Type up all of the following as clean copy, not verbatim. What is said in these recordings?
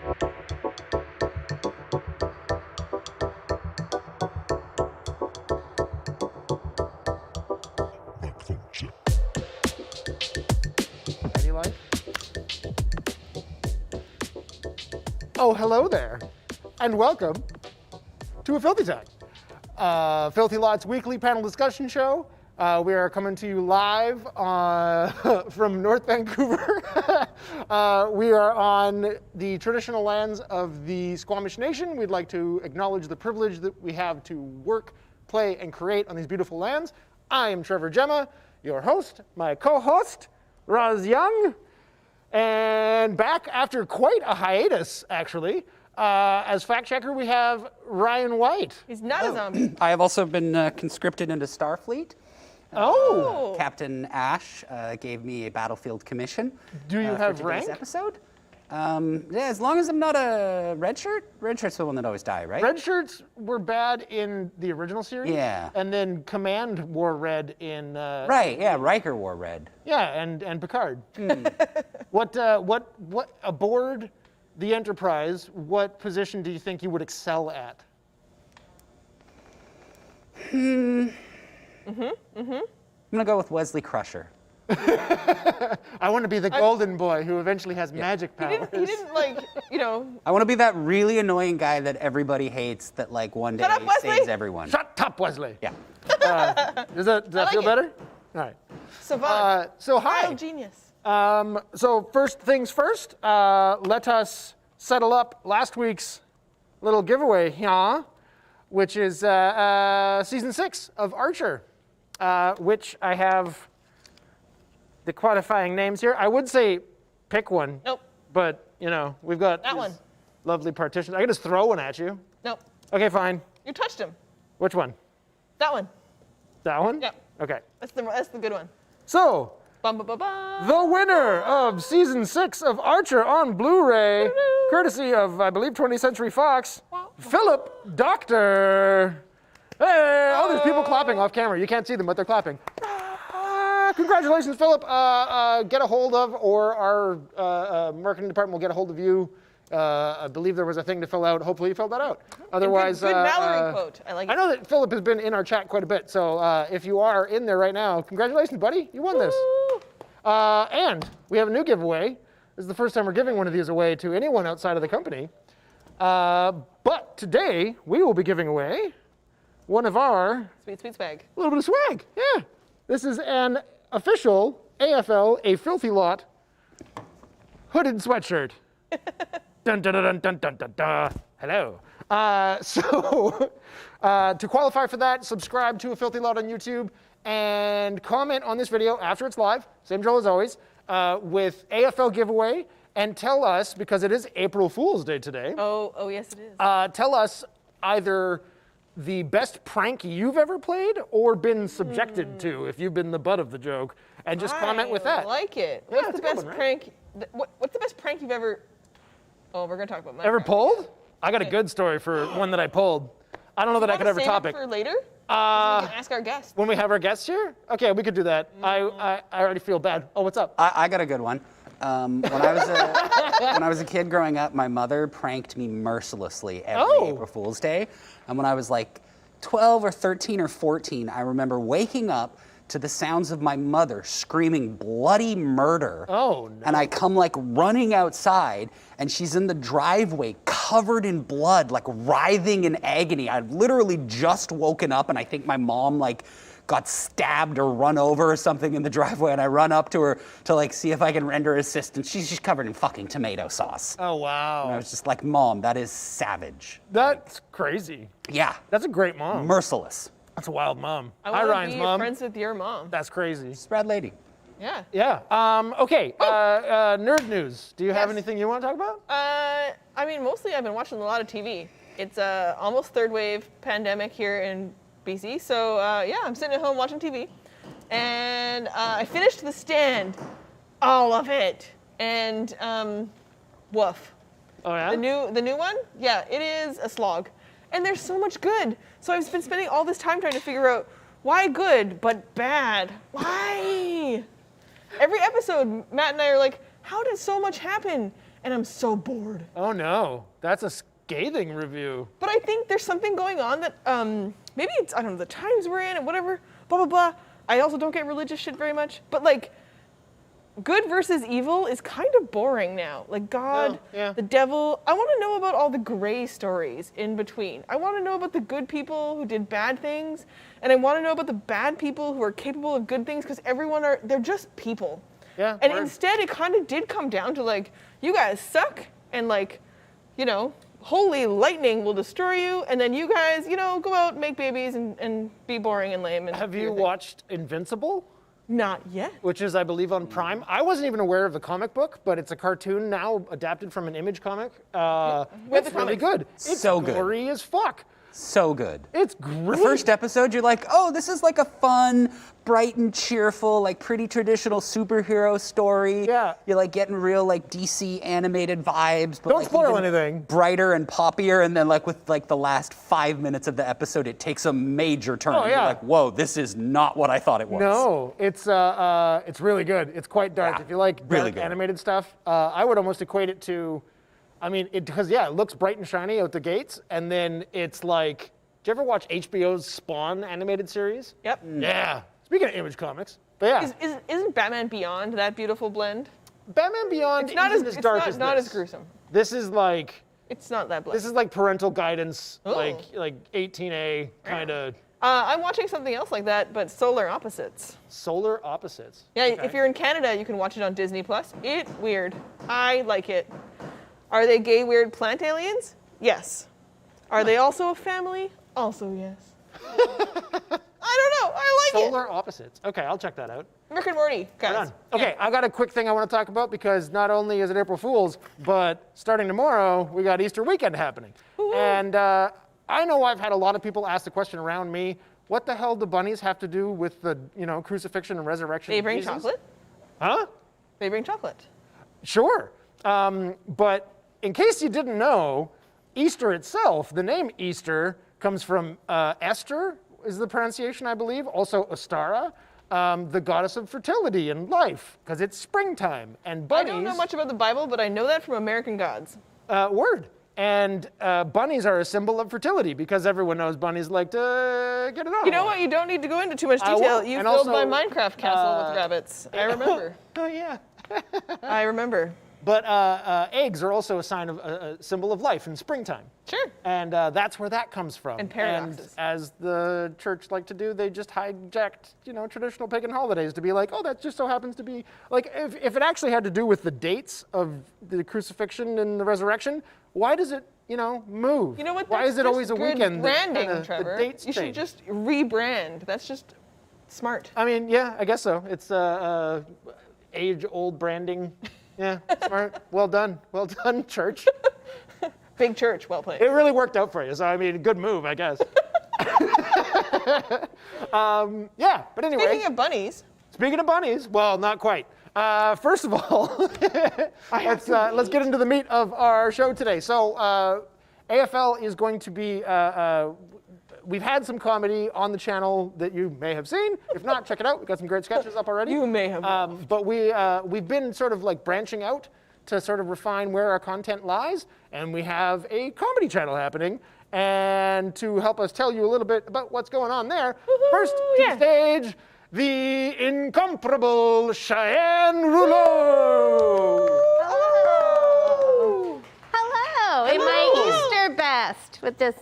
Any like? Oh, hello there, and welcome to a Filthy Talk, Filthy Lot's weekly panel discussion show. We are coming to you live from North Vancouver. We are on the traditional lands of the Squamish Nation. We'd like to acknowledge the privilege that we have to work, play, and create on these beautiful lands. I am Trevor Gemma, your host, my co-host, Roz Young, and back after quite a hiatus, actually. As fact checker, we have Ryan Whyte. He's not a zombie. I have also been conscripted into Starfleet. Captain Ash gave me a battlefield commission. Do you have rank? Episode. Yeah, as long as I'm not a red shirt. Red shirt's the one that always die, right? Red shirts were bad in the original series. Yeah. And then Command wore red in. Right. Yeah. Riker wore red. Yeah, and Picard. What aboard the Enterprise? What position do you think you would excel at? I'm gonna go with Wesley Crusher. I want to be the golden boy who eventually has magic powers. He didn't like, I want to be that really annoying guy that everybody hates that like one day Shut up, Wesley! saves everyone. Shut up, Wesley. Yeah. Does that like feel it. better? All right. savant. So hi. Oh, genius. So first things first, let us settle up last week's little giveaway here, which is season 6 of Archer, which I have the qualifying names here. I would say pick one. Nope. But, we've got That these one. lovely partitions. I can just throw one at you. Nope. Okay, fine. You touched him. Which one? That one. That one? Yep. Okay. That's the good one. So, Bum, bum, bum, bum. the winner of season 6 of Archer on Blu-ray, courtesy of, I believe, 20th Century Fox, Philip Doctor. Hey, oh, there's people clapping off camera. You can't see them, but they're clapping. Congratulations, Philip. Get a hold of, or our marketing department will get a hold of you. I believe there was a thing to fill out. Hopefully you filled that out. Otherwise, good Mallory quote. I like it. I know that Philip has been in our chat quite a bit, so if you are in there right now, congratulations, buddy. You won this. And we have a new giveaway. This is the first time we're giving one of these away to anyone outside of the company. But today, we will be giving away one of our... Sweet, sweet swag. A little bit of swag, yeah. This is an official AFL, a Filthy Lot, hooded sweatshirt. Dun, dun, dun, dun, dun, dun, dun. Hello. So to qualify for that, subscribe to A Filthy Lot on YouTube and comment on this video after it's live, same drill as always, with AFL Giveaway, and tell us, because it is April Fool's Day today. Oh, yes, it is. Tell us either the best prank you've ever played or been subjected to, if you've been the butt of the joke, and just comment with that. I like it. Yeah, What's it's the a good best one, right? prank? What's the best prank you've ever? Oh, we're gonna talk about my Ever prank. pulled? I got a good story for one that I pulled. I don't know that I could ever top it. For later? We can ask our guests. When we have our guests here? Okay, we could do that. I already feel bad. Oh, what's up? I got a good one. When I was a kid growing up, my mother pranked me mercilessly every April Fool's Day. And when I was like 12 or 13 or 14, I remember waking up to the sounds of my mother screaming bloody murder. Oh, no. And I come like running outside, and she's in the driveway covered in blood, like writhing in agony. I'd literally just woken up, and I think my mom like got stabbed or run over or something in the driveway, and I run up to her to like see if I can render assistance. She's just covered in fucking tomato sauce. Oh, wow. And I was just like, Mom, that is savage. That's crazy. Yeah. That's a great mom. Merciless. That's a wild mom. I Hi, want Ryan's to be mom. friends with your mom. That's crazy. Rad lady. Yeah. Yeah. Okay. Nerd news. Do you have anything you want to talk about? I mean, mostly I've been watching a lot of TV. It's almost third wave pandemic here in BC, so yeah, I'm sitting at home watching TV, and I finished The Stand, all of it, and woof. Oh yeah. The new one, yeah, it is a slog, and there's so much good. So I've been spending all this time trying to figure out why good but bad. Why? Every episode, Matt and I are like, how did so much happen? and I'm so bored. Oh no, that's a scathing review. But I think there's something going on that maybe it's, I don't know, the times we're in and whatever, blah, blah, blah. I also don't get religious shit very much. But like, good versus evil is kind of boring now. Like God, the devil. I want to know about all the gray stories in between. I want to know about the good people who did bad things. And I want to know about the bad people who are capable of good things, because they're just people. Yeah. And instead it kind of did come down to like, you guys suck, and like, you know, holy lightning will destroy you, and then you guys, you know, go out, make babies, and be boring and lame. And Have you watched Invincible? Not yet. Which is, I believe, on Prime. I wasn't even aware of the comic book, but it's a cartoon now adapted from an Image comic. It's really good. It's so good. Gory as fuck. So good. It's great. The first episode, you're like, oh, this is like a fun, bright and cheerful, like pretty traditional superhero story. Yeah. You're like getting real like DC animated vibes. But Don't like spoil even anything. Brighter and poppier, and then like with like the last 5 minutes of the episode, it takes a major turn. Oh, yeah. You're like, whoa, this is not what I thought it was. No, it's really good. It's quite dark. Yeah, If you like really dark good. animated stuff, I would almost equate it to, I mean, because it looks bright and shiny out the gates, and then it's like, did you ever watch HBO's Spawn animated series? Yep. Yeah. Speaking of Image Comics, but yeah. Isn't Batman Beyond that beautiful blend? Batman Beyond isn't as dark as not this. as gruesome. This is like, It's not that blend. this is like parental guidance, Oh. like 18A kind of I'm watching something else like that, but Solar Opposites. solar opposites. Yeah, Okay. if you're in Canada, you can watch it on Disney+. It's weird. I like it. Are they gay, weird plant aliens? Yes. Are they also a family? Also yes. I don't know. I like Solar opposites. Okay, I'll check that out. it. Rick and Morty, guys. Done. Okay, I got a quick thing I want to talk about, because not only is it April Fool's, but starting tomorrow, we got Easter weekend happening. Woo-hoo. And I know I've had a lot of people ask the question around me, what the hell do bunnies have to do with the, crucifixion and resurrection They of bring Jesus? chocolate? Huh? They bring chocolate. Sure. But in case you didn't know, Easter itself, the name Easter, comes from Esther, is the pronunciation, I believe. Also Ostara, the goddess of fertility and life, because it's springtime. And bunnies... I don't know much about the Bible, but I know that from American Gods. Word. And bunnies are a symbol of fertility, because everyone knows bunnies like to get it on. You know what? You don't need to go into too much I detail. won't. You And filled also, my Minecraft castle with rabbits. I remember. Oh, yeah. I remember. But eggs are also a sign of a symbol of life in springtime. Sure. And that's where that comes from. And paradoxes. And as the church like to do, they just hijacked, traditional pagan holidays to be like, oh, that just so happens to be, like, if it actually had to do with the dates of the crucifixion and the resurrection, why does it, move? You know what? Why That's is it just always a good weekend? that branding, kinda, Trevor. The dates you should change? just rebrand. That's just smart. I mean, yeah, I guess so. It's age-old branding. Yeah, smart. Well done, church. Big church, well played. It really worked out for you, so I mean, good move, I guess. Yeah, but anyway. Speaking of bunnies. Speaking of bunnies, well, not quite. First of all, let's get into the meat of our show today. So, AFL is going to be. We've had some comedy on the channel that you may have seen. If not, check it out. We've got some great sketches up already. You may have. But we've been sort of like branching out to sort of refine where our content lies, and we have a comedy channel happening. And to help us tell you a little bit about what's going on there, first to the stage, the incomparable Cheyenne Rouleau. Hello. Hello. In my Easter best with this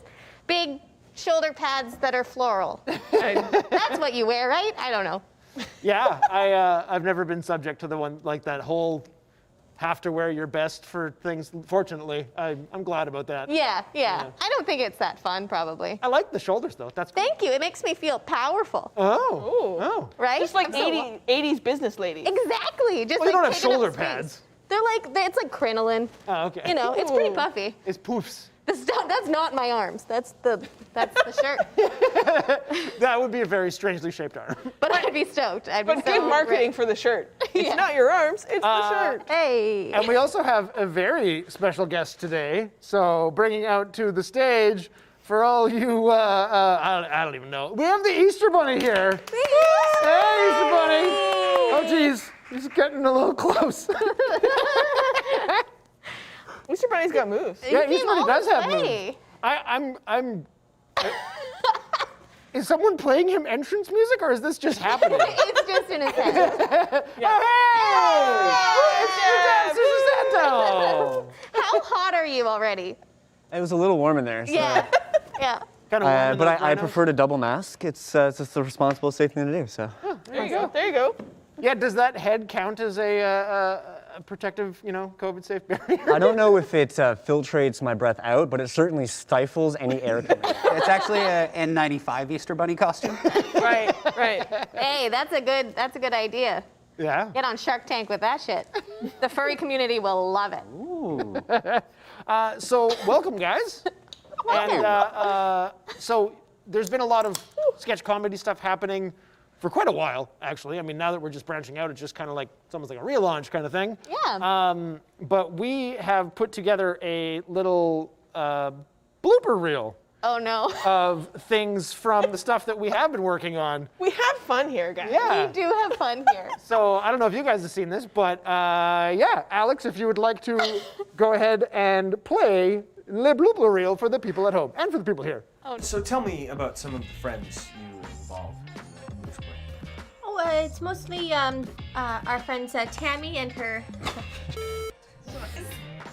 big shoulder pads that are floral. That's what you wear, right? I don't know. Yeah, I've never been subject to the one like that whole have to wear your best for things. Fortunately, I'm glad about that. Yeah. I don't think it's that fun, probably. I like the shoulders though. That's cool. Thank you. It makes me feel powerful. Oh. Right? Just like I'm so- 80s business ladies. Exactly. Just Well, you like don't have taking up shoulder space. pads. They're like, it's like crinoline. Oh, okay. It's pretty puffy. It's poofs. That's not my arms. That's the shirt. That would be a very strangely shaped arm. But I'd be stoked. I'd be But so good marketing great. for the shirt. It's Yeah. not your arms, it's the shirt. Hey. And we also have a very special guest today. So bringing out to the stage for all you, I don't even know. We have the Easter Bunny here. Hey, Easter Bunny. Oh, geez. He's getting a little close. Easter Bunny's got moves. Yeah, He Easter came Bunny all does the have moves. way. I'm. Is someone playing him entrance music, or is this just happening? It's just in his head. Oh, hey! It's Santo! How hot are you already? It was a little warm in there. So. Yeah. Yeah. Kind of warm in But those I rhinos. prefer to double mask. It's just the responsible, safe thing to do. So. There you go. There you go. Yeah, does that head count as a protective, COVID-safe barrier? I don't know if it filtrates my breath out, but it certainly stifles any air coming in. It's actually a N95 Easter Bunny costume. Right. Hey, that's a good idea. Yeah. Get on Shark Tank with that shit. The furry community will love it. So welcome, guys. And so there's been a lot of sketch comedy stuff happening for quite a while, actually. I mean, now that we're just branching out, it's just kind of like, it's almost like a relaunch kind of thing. Yeah. But we have put together a little blooper reel Oh no. of things from the stuff that we have been working on. We have fun here, guys. Yeah. We do have fun here. So I don't know if you guys have seen this, but yeah, Alex, if you would like to go ahead and play Le Blooper Reel for the people at home and for the people here. So tell me about some of the friends you involve in this way. Oh, it's mostly our friends Tammy and her.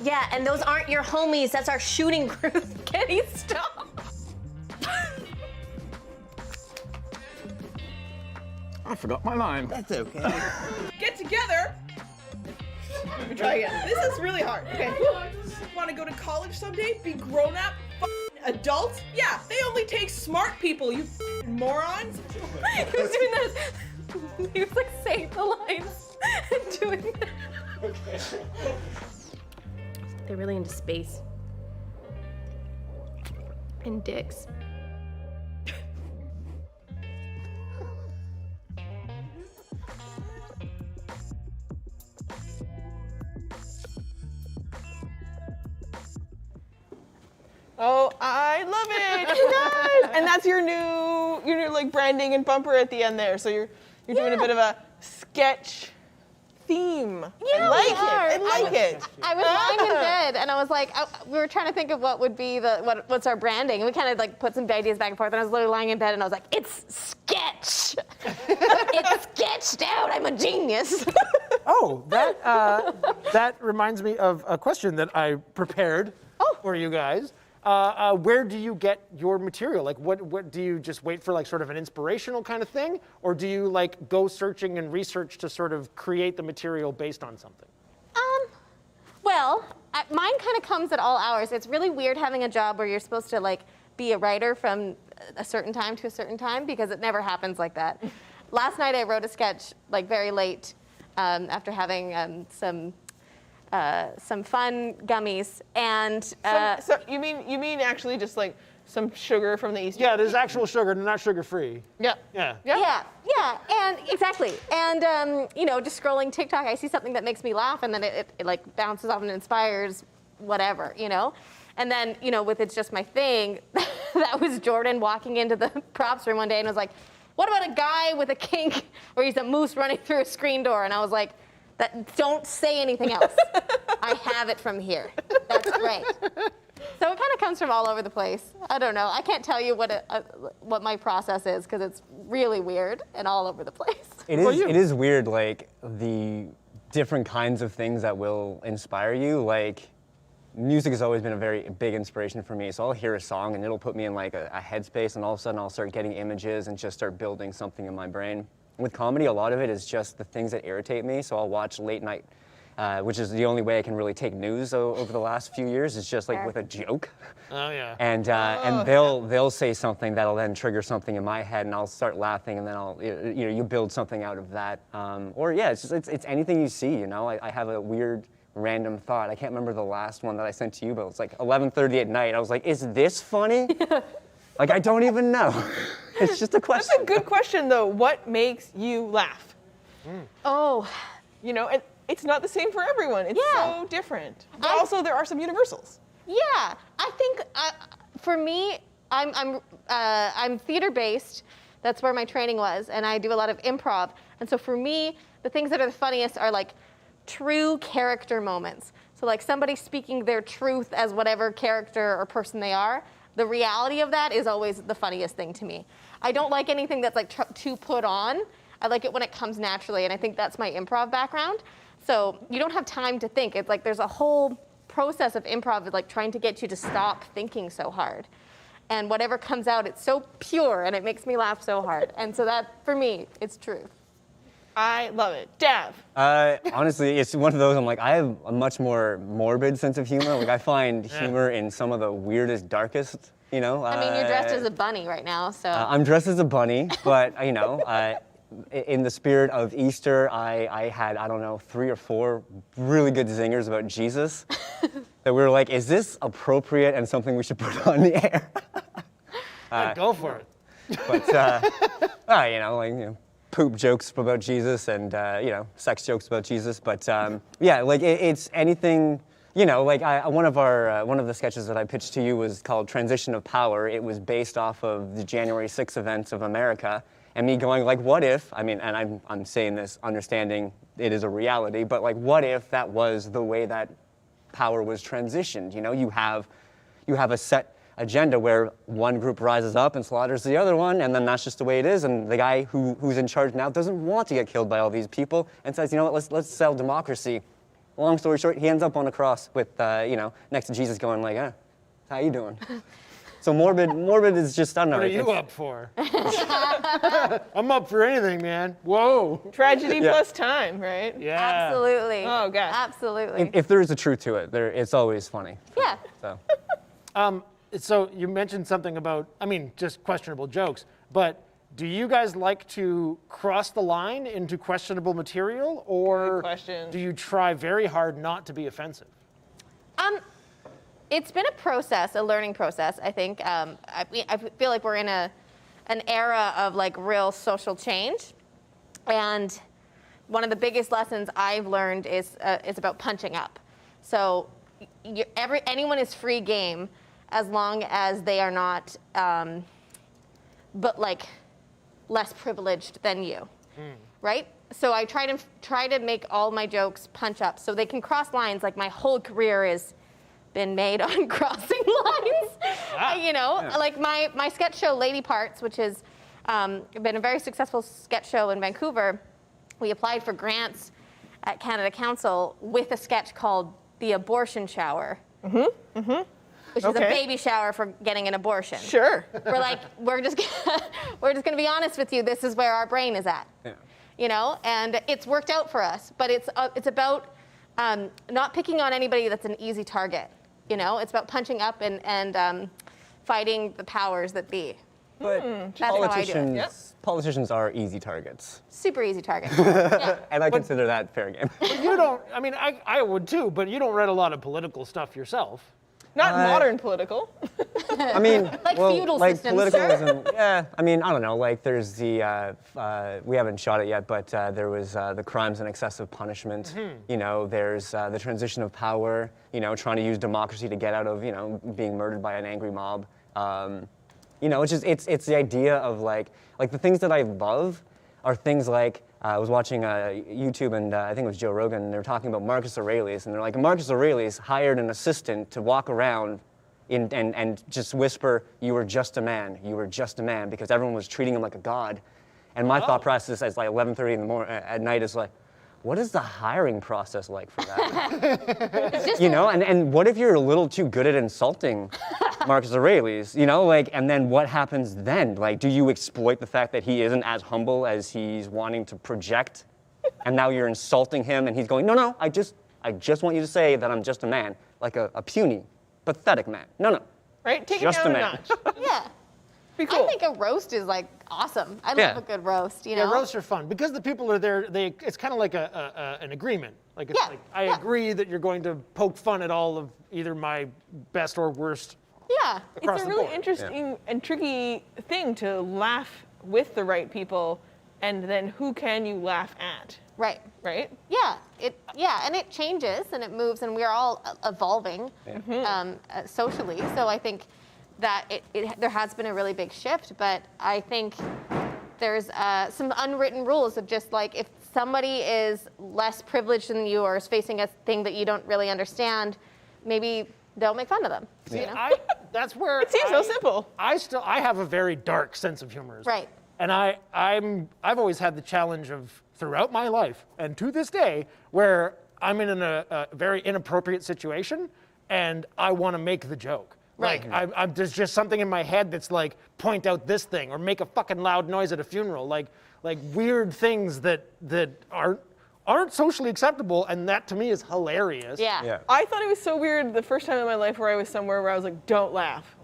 Yeah, and those aren't your homies. That's our shooting crew. Kenny, stop. I forgot my line. That's okay. Get together. Let me try again. This is really hard. Okay. Want to go to college someday? Be grown up? Adults? Yeah, they only take smart people, you morons. He was doing this. He was like saying the lines and doing that. Okay. They're really into space. And dicks. Oh, I love it, you guys! And that's your new like branding and bumper at the end there. So you're doing a bit of a sketch theme. Yeah, I like we it. are. I like it. I was lying in bed and I was like, we were trying to think of what would be what's our branding. And we kind of like put some ideas back and forth. And I was literally lying in bed and I was like, it's sketch. It's sketched out. I'm a genius. Oh, that reminds me of a question that I prepared for you guys. Where do you get your material? Like, what do you just wait for, like, sort of an inspirational kind of thing, or do you like go searching and research to sort of create the material based on something? Well, mine kind of comes at all hours. It's really weird having a job where you're supposed to like be a writer from a certain time to a certain time because it never happens like that. Last night I wrote a sketch like very late after having some fun gummies and So you mean actually just like some sugar from the East? Yeah, there's actual sugar, not sugar-free. Yeah. Yeah. yeah, and exactly. And just scrolling TikTok, I see something that makes me laugh, and then it like bounces off and inspires whatever, And then, with It's Just My Thing, that was Jordan walking into the props room one day and was like, what about a guy with a kink where he's a moose running through a screen door? And I was like, don't say anything else. I have it from here. That's great. So it kind of comes from all over the place. I don't know. I can't tell you what my process is because it's really weird and all over the place. It is weird, like the different kinds of things that will inspire you. Like music has always been a very big inspiration for me. So I'll hear a song and it'll put me in like a headspace, and all of a sudden I'll start getting images and just start building something in my brain. With comedy, a lot of it is just the things that irritate me. So I'll watch late night, which is the only way I can really take news over the last few years. Is just like with a joke. Oh yeah. And they'll say something that'll then trigger something in my head, and I'll start laughing, and then you build something out of that. Or yeah, it's anything you see. I have a weird random thought. I can't remember the last one that I sent to you, but it's like 11:30 at night. I was like, is this funny? Like, I don't even know. It's just a question. That's a good question, though. What makes you laugh? Oh. It's not the same for everyone. It's so different. But also, there are some universals. Yeah, I think for me, I'm theater-based. That's where my training was, and I do a lot of improv. And so for me, the things that are the funniest are like true character moments. So like somebody speaking their truth as whatever character or person they are, the reality of that is always the funniest thing to me. I don't like anything that's like too put on. I like it when it comes naturally, and I think that's my improv background. So you don't have time to think. It's like there's a whole process of improv of like trying to get you to stop thinking so hard. And whatever comes out, it's so pure, and it makes me laugh so hard. And so that, for me, it's truth. I love it. Dav. Honestly, it's one of those, I'm like, I have a much more morbid sense of humor. Like, I find humor in some of the weirdest, darkest, you know. I mean, you're dressed as a bunny right now, so. I'm dressed as a bunny, but, you know, in the spirit of Easter, I had, I don't know, 3 or 4 really good zingers about Jesus that we were like, is this appropriate and something we should put on the air? Go for it. But, you know, like, you know, poop jokes about Jesus and, you know, sex jokes about Jesus. But, yeah, like, it's anything, you know, like, one of the sketches that I pitched to you was called Transition of Power. It was based off of the January 6th events of America. And me going, like, what if, I mean, and I'm saying this understanding it is a reality, but, like, what if that was the way that power was transitioned? You know, you have a set agenda where one group rises up and slaughters the other one, and then that's just the way it is, and the guy who's in charge now doesn't want to get killed by all these people and says, you know what, let's sell democracy. Long story short, he ends up on a cross with, you know, next to Jesus going like, how you doing? So morbid is just, I don't know. What are you up for? I'm up for anything, man. Whoa. Tragedy plus time, right? Yeah. Absolutely. Oh, gosh. Absolutely. If there is a truth to it, it's always funny. Yeah. So. So you mentioned something about, I mean, just questionable jokes, but do you guys like to cross the line into questionable material, or Good question. do you try very hard not to be offensive? It's been a process, a learning process, I think. I feel like we're in an era of like real social change, and one of the biggest lessons I've learned is about punching up. So anyone is free game as long as they are not, but like less privileged than you, right? So I try to make all my jokes punch up so they can cross lines. Like my whole career has been made on crossing lines. You know, like my sketch show Lady Parts, which has been a very successful sketch show in Vancouver. We applied for grants at Canada Council with a sketch called The Abortion Shower. Which is a baby shower for getting an abortion. Sure. We're like, we're just gonna be honest with you. This is where our brain is at. Yeah. You know, and it's worked out for us. But it's about not picking on anybody that's an easy target. You know, it's about punching up and fighting the powers that be. But That's how I do it. Yep. Politicians are easy targets. Super easy target. Yeah. And I consider that fair game. But you don't, I mean, I would too, but you don't read a lot of political stuff yourself. Not modern political. I mean, Like well, feudal like systems. politicalism. Yeah, I mean, I don't know. Like, there's the we haven't shot it yet, but there was the crimes and excessive punishment. You know, there's the transition of power. You know, trying to use democracy to get out of being murdered by an angry mob. You know, it's the idea of like the things that I love are things like. I was watching YouTube, and I think it was Joe Rogan, and they were talking about Marcus Aurelius, and they're like, Marcus Aurelius hired an assistant to walk around and just whisper, you were just a man, you were just a man, because everyone was treating him like a god. And my thought process as like 11:30 in the morning at night is like, what is the hiring process like for that? You know, and what if you're a little too good at insulting Marcus Aurelius, you know, like, and then what happens then? Like, do you exploit the fact that he isn't as humble as he's wanting to project? And now you're insulting him and he's going, no, I just want you to say that I'm just a man, like a puny, pathetic man. No. Right? Take Just it down a a man. notch. Yeah. Be cool. I think a roast is like awesome. I Yeah. love a good roast, you know? Yeah, roasts are fun because the people are there. It's kind of like an agreement. Like it's Yeah, like I yeah. agree that you're going to poke fun at all of either my best or worst. Yeah. Across It's a the really board. interesting and tricky thing to laugh with the right people, and then who can you laugh at, Right. right? Yeah, and it changes and it moves, and we're all evolving socially. So I think that there has been a really big shift, but I think there's some unwritten rules of just like if somebody is less privileged than you or is facing a thing that you don't really understand, maybe don't make fun of them. You know? That's where It seems so simple. I have a very dark sense of humor. Right. And I've always had the challenge of throughout my life and to this day where I'm in a very inappropriate situation and I want to make the joke. Right. Like there's just something in my head that's like point out this thing or make a fucking loud noise at a funeral. Like weird things that aren't socially acceptable, and that to me is hilarious. Yeah. I thought it was so weird the first time in my life where I was somewhere where I was like, don't laugh,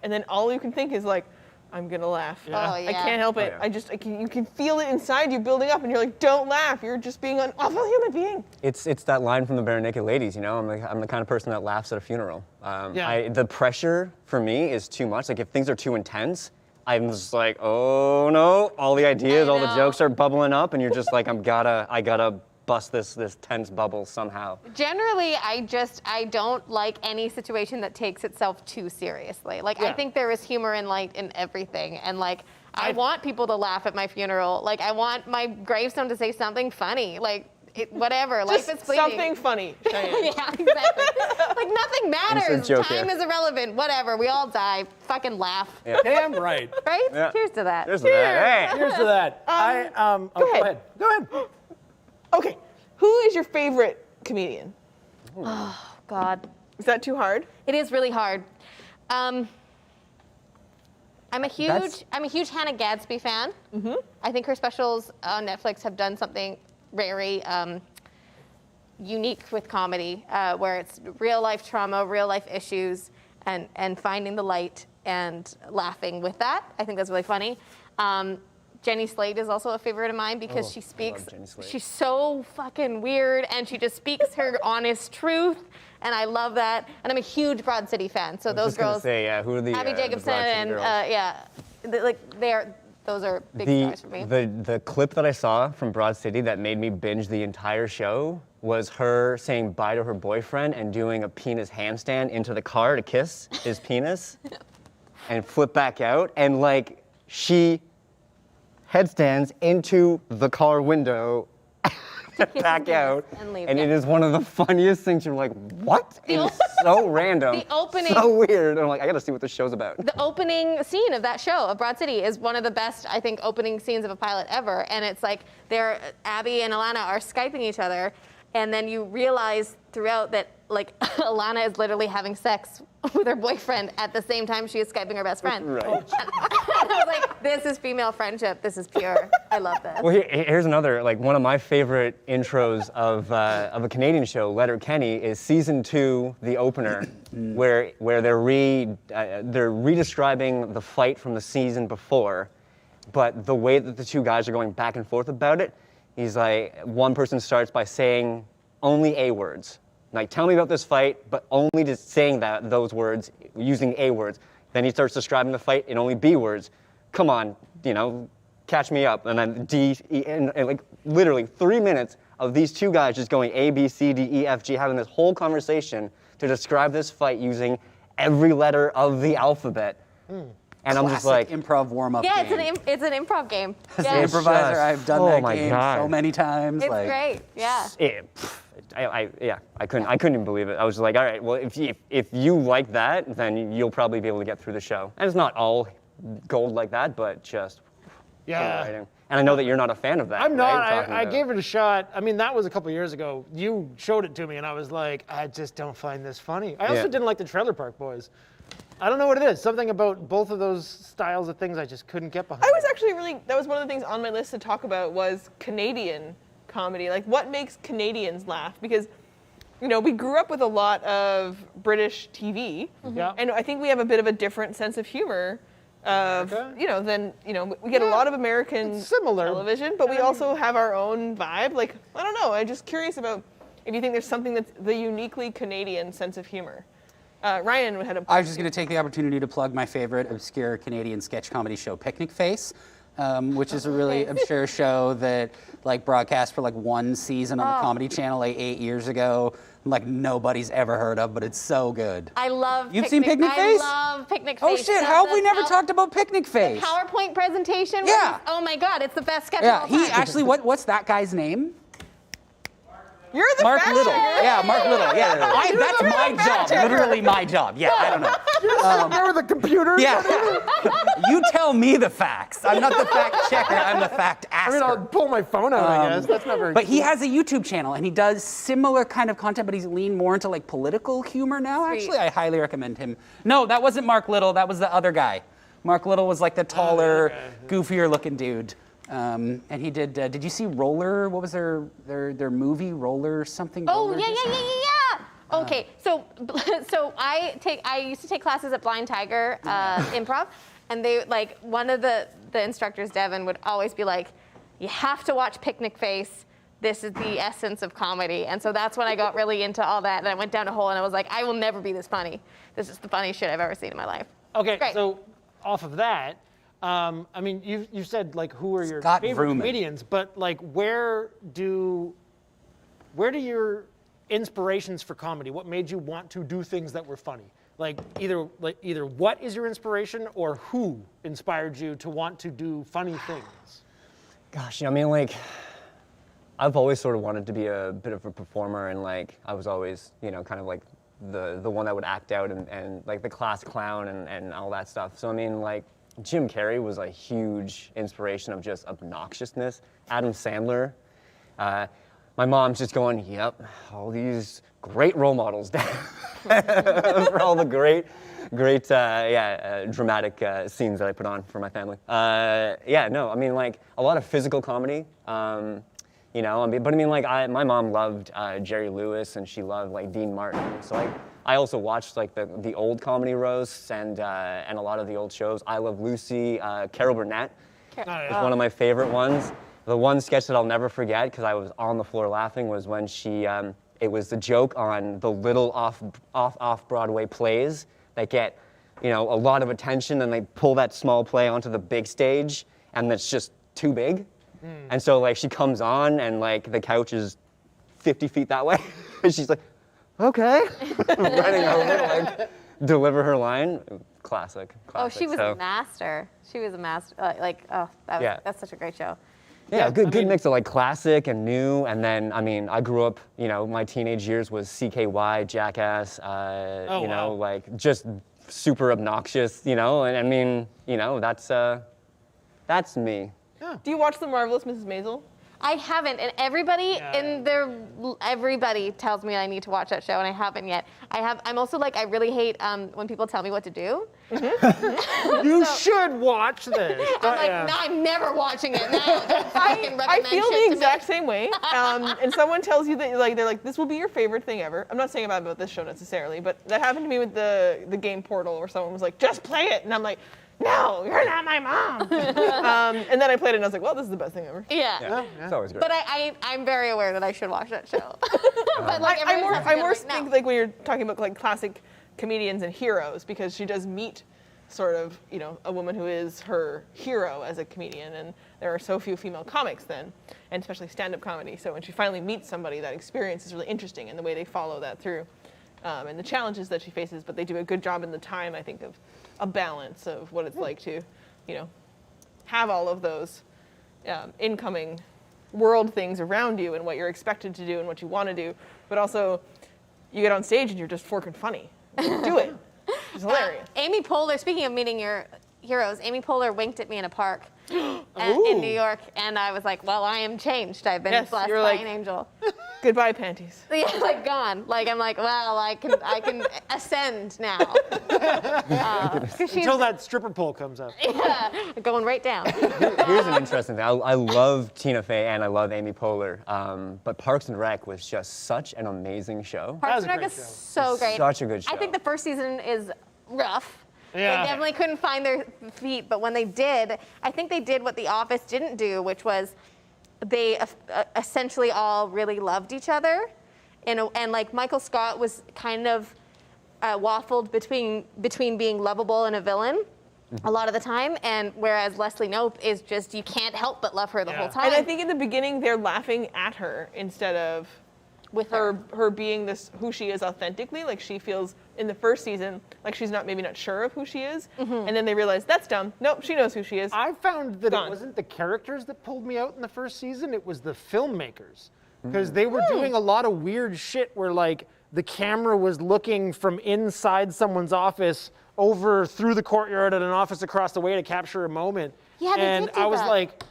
and then all you can think is like, I'm gonna laugh. Yeah. Oh, yeah. I can't help it. Oh, yeah. You can feel it inside you building up, and you're like, don't laugh. You're just being an awful human being. It's that line from the Bare Naked Ladies, you know. I'm the kind of person that laughs at a funeral. The pressure for me is too much. Like if things are too intense, I'm just like, oh no, all the ideas, all the jokes are bubbling up, and you're just like, I gotta bust this tense bubble somehow. Generally, I don't like any situation that takes itself too seriously. Like, I think there is humor and light in everything. And like, I want people to laugh at my funeral. Like, I want my gravestone to say something funny. Like, whatever, life is fleeting. Something funny, Cheyenne. Yeah, exactly. Like, nothing matters. joke Time here. is irrelevant. Whatever, we all die. Fucking laugh. Yeah. Damn right. Right? Yeah. Cheers to that. Here's that. Hey. Here's to that. Go ahead. Go ahead. Okay, who is your favorite comedian? God. Is that too hard? It is really hard. I'm a huge Hannah Gadsby fan. Mm-hmm. I think her specials on Netflix have done something very unique with comedy, where it's real life trauma, real life issues, and finding the light and laughing with that. I think that's really funny. Jenny Slate is also a favorite of mine because she speaks, she's so fucking weird and she just speaks her honest truth, and I love that. And I'm a huge Broad City fan, so those girls, Who are the Abby Jacobson and those are big stars for me. The clip that I saw from Broad City that made me binge the entire show was her saying bye to her boyfriend and doing a penis handstand into the car to kiss his penis and flip back out, and like she headstands into the car window back out, and it is one of the funniest things. You're like, what? It's so random, the opening, so weird. And I'm like, I gotta see what this show's about. The opening scene of that show, of Broad City, is one of the best, I think, opening scenes of a pilot ever. And it's like, Abby and Alana are Skyping each other, and then you realize throughout that, like, Alana is literally having sex with her boyfriend at the same time she is Skyping her best friend. Right. And I was like, this is female friendship. This is pure. I love this. Well, here's another, like, one of my favorite intros of a Canadian show, Letterkenny, is season 2, the opener, where they're redescribing the fight from the season before, but the way that the two guys are going back and forth about it, he's like, one person starts by saying only A words. Like, tell me about this fight, but only just saying those words, using A words. Then he starts describing the fight in only B words. Come on, catch me up. And then D, E, and like literally 3 minutes of these two guys just going A, B, C, D, E, F, G, having this whole conversation to describe this fight using every letter of the alphabet. And I'm just like, improv warm-up Yeah, game. it's an improv game. As Yeah. an improviser, just- I've done oh that my game God. so many times. It's like, great. Yeah. I couldn't even believe it. I was just like, all right, well, if you like that, then you'll probably be able to get through the show. And it's not all gold like that, but just writing. And I know that you're not a fan of that. I'm not. right? I gave it a shot. I mean, that was a couple years ago. You showed it to me, and I was like, I just don't find this funny. I also didn't like the Trailer Park Boys. I don't know what it is. Something about both of those styles of things I just couldn't get behind. I was actually that was one of the things on my list to talk about was Canadian comedy. Like, what makes Canadians laugh? Because, we grew up with a lot of British TV, and I think we have a bit of a different sense of humor. Than we get a lot of American television, but we also have our own vibe. Like, I don't know. I'm just curious about if you think there's something that's the uniquely Canadian sense of humor. Ryan had a. I was just going to take the opportunity to plug my favorite obscure Canadian sketch comedy show, Picnic Face. which is a really obscure show that like broadcast for like one season on the Comedy Channel like 8 years ago. Like nobody's ever heard of, but it's so good. I love. You've seen Picnic Face? I love Picnic Oh Face. shit! How have we never talked about Picnic Face? PowerPoint presentation. Yeah. Oh my God, it's the best sketch of all Yeah, time. he actually. What's that guy's name? You're the Mark fact Little. checker. Yeah, Mark Little. Yeah, that's my job. Literally my job. Yeah, I don't know. There with a computer. Yeah. You tell me the facts. I'm not the fact checker. I'm the fact I mean, asker. I'll pull my phone out. I guess that's not very. But he has a YouTube channel and he does similar kind of content, but he's leaned more into like political humor now. Sweet. Actually, I highly recommend him. No, that wasn't Mark Little. That was the other guy. Mark Little was like the taller, goofier looking dude. And he did. Did you see Roller? What was their movie? Roller something? Oh Roller yeah. Okay, so I used to take classes at Blind Tiger Improv, and they like one of the instructors, Devin, would always be like, "You have to watch Picnic Face. This is the essence of comedy." And so that's when I got really into all that, and I went down a hole, and I was like, "I will never be this funny. This is the funniest shit I've ever seen in my life." Okay, Great. so off of that, I mean, you said like who are your Scott favorite Vrooman. comedians, but like where do your inspirations for comedy? What made you want to do things that were funny? Like either what is your inspiration or who inspired you to want to do funny things? Gosh, I mean, like, I've always sort of wanted to be a bit of a performer, and like, I was always, kind of like the one that would act out and like the class clown and all that stuff. So I mean, like, Jim Carrey was a huge inspiration of just obnoxiousness. Adam Sandler. My mom's just going, yep, all these great role models for all the great dramatic scenes that I put on for my family. I mean, like, a lot of physical comedy, but I mean, like, my mom loved Jerry Lewis, and she loved, like, Dean Martin, so I also watched, like, the old comedy roasts and a lot of the old shows. I Love Lucy, Carol Burnett is one of my favorite ones. The one sketch that I'll never forget, because I was on the floor laughing, was when it was the joke on the little off-Broadway plays that get, a lot of attention, and they pull that small play onto the big stage, and it's just too big. And so, like, she comes on, and, like, the couch is 50 feet that way, and she's like, okay, running over to, like, deliver her line. Classic. Oh, she was a master. She was a master. That's such a great show. Yeah, good mix of like classic and new, and then I mean I grew up, my teenage years was CKY, Jackass, like just super obnoxious, and I mean, that's me. Yeah. Do you watch The Marvelous Mrs. Maisel? I haven't, and everybody tells me I need to watch that show, and I haven't yet. I'm also like, I really hate when people tell me what to do. You should watch this. I'm like, no, I'm never watching it. No, don't fucking recommend I feel shit the to me. exact same way. And someone tells you that, like, they're like, this will be your favorite thing ever. I'm not saying about this show necessarily, but that happened to me with the game Portal, where someone was like, just play it, and I'm like, no, you're not my mom. And then I played it, and I was like, well, this is the best thing ever. Yeah. It's always great. But I'm very aware that I should watch that show. But like, I more no. think like when you're talking about like classic comedians and heroes, because she does meet sort of, a woman who is her hero as a comedian, and there are so few female comics then, and especially stand-up comedy. So when she finally meets somebody, that experience is really interesting, and the way they follow that through, and the challenges that she faces. But they do a good job in the time, I think, of a balance of what it's like to, have all of those incoming world things around you and what you're expected to do and what you want to do, but also you get on stage and you're just forking funny. Do it. It's hilarious. Amy Poehler, speaking of meeting your heroes, Amy Poehler winked at me in a park in New York, and I was like, well, I am changed. I've been blessed by an angel. Goodbye, panties. Yeah, like gone. Like I'm like, well, I can ascend now. Until that stripper pole comes up. Yeah, going right down. Here's an interesting thing. I love Tina Fey and I love Amy Poehler, but Parks and Rec was just such an amazing show. Parks was a and Rec great is show. so great. Such a good show. I think the first season is rough. Yeah. They definitely couldn't find their feet, but when they did, I think they did what The Office didn't do, which was they essentially all really loved each other. And like Michael Scott was kind of waffled between being lovable and a villain. a lot of the time, and whereas Leslie Knope is just, you can't help but love her the whole time. And I think in the beginning they're laughing at her instead of with her being this who she is authentically. Like she feels in the first season like she's maybe not sure of who she is, and then they realize that's dumb. Nope, she knows who she is. I found that Gone. it wasn't the characters that pulled me out in the first season, it was the filmmakers. Because they were doing a lot of weird shit where like the camera was looking from inside someone's office over through the courtyard at an office across the way to capture a moment. Yeah, they and did do I was that. like,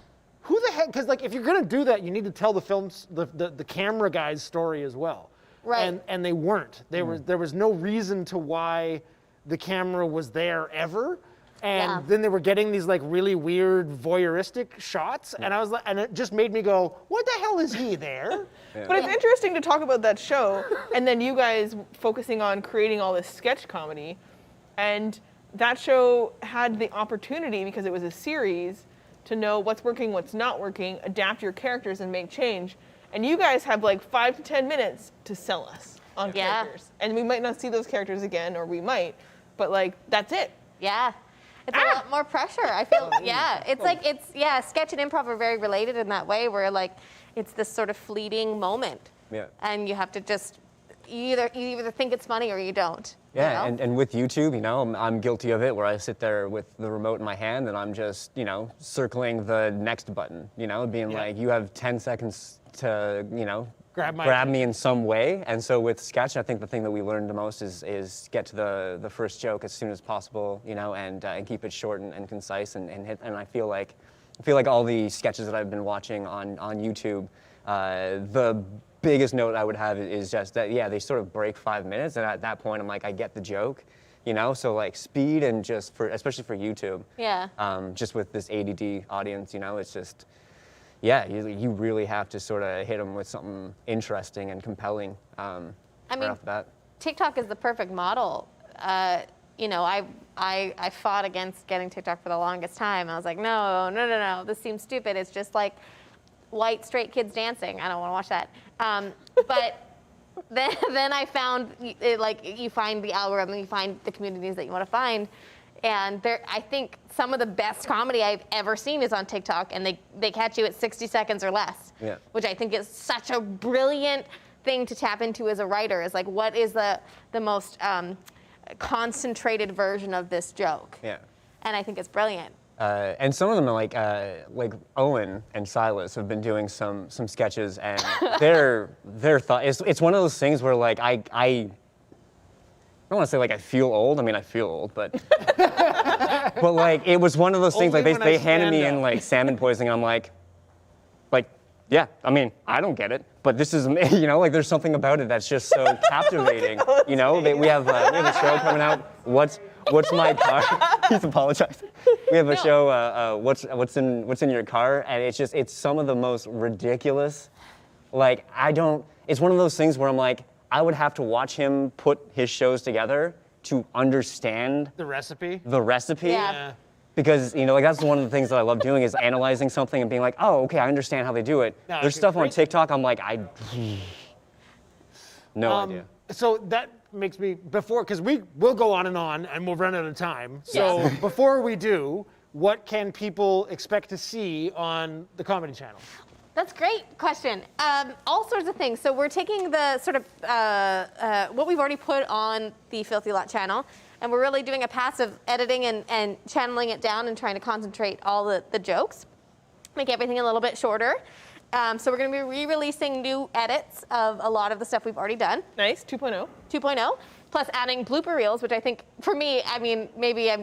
who the heck? Because like if you're gonna do that, you need to tell the camera guy's story as well. Right. And they weren't. There was no reason to why the camera was there ever. And then they were getting these like really weird voyeuristic shots, and I was like, and it just made me go, "What the hell is he there?" But it's interesting to talk about that show, and then you guys focusing on creating all this sketch comedy, and that show had the opportunity, because it was a series, to know what's working, what's not working, adapt your characters, and make change. And you guys have like 5 to 10 minutes to sell us on characters, and we might not see those characters again, or we might, but like that's it. Yeah. It's a lot more pressure. I feel, sketch and improv are very related in that way, where like it's this sort of fleeting moment. Yeah. And you have to just, you either think it's funny or you don't. Yeah, you know? and with YouTube, you know, I'm guilty of it, where I sit there with the remote in my hand and I'm just, you know, circling the next button, you know, being like, you have 10 seconds to, you know, grab me in some way. And so with sketch, I think the thing that we learned the most is get to the first joke as soon as possible, you know, and keep it short and concise and hit. And I feel like all the sketches that I've been watching on YouTube, the biggest note I would have is just that, they sort of break 5 minutes. And at that point, I'm like, I get the joke, you know? So like speed and just especially for YouTube, just with this ADD audience, you know, it's just, you really have to sort of hit them with something interesting and compelling right off the bat. TikTok is the perfect model. You know, I fought against getting TikTok for the longest time. I was like, no, this seems stupid. It's just like white straight kids dancing. I don't want to watch that. But then I found it, like you find the algorithm, you find the communities that you want to find. And I think some of the best comedy I've ever seen is on TikTok, and they catch you at 60 seconds or less, which I think is such a brilliant thing to tap into as a writer, is like, what is the most concentrated version of this joke? Yeah. And I think it's brilliant. And some of them are like Owen and Silas have been doing some sketches, and their thought, it's one of those things where like I don't want to say like I feel old. I mean, I feel old, but but like it was one of those things. Like they handed me in like salmon poisoning. I'm like, yeah. I mean, I don't get it, but this is, you know, like there's something about it that's just so captivating. You know, we have a show coming out. What's my car? He's apologizing. We have a show. What's in your car? And it's some of the most ridiculous. Like It's one of those things where I'm like, I would have to watch him put his shows together to understand the recipe. Yeah. Because, you know, like that's one of the things that I love doing is analyzing something and being like, oh, okay, I understand how they do it. No, There's stuff on TikTok, I'm like, no idea. So that makes me, because we will go on and we'll run out of time. So before we do, what can people expect to see on the Comedy Channel? That's a great question. All sorts of things. So we're taking the sort of what we've already put on the Filthy Lot channel, and we're really doing a passive editing and channeling it down and trying to concentrate all the jokes, make everything a little bit shorter. So we're going to be re-releasing new edits of a lot of the stuff we've already done. Nice, 2.0. 2.0. Plus adding blooper reels, which I think, for me, I mean, maybe I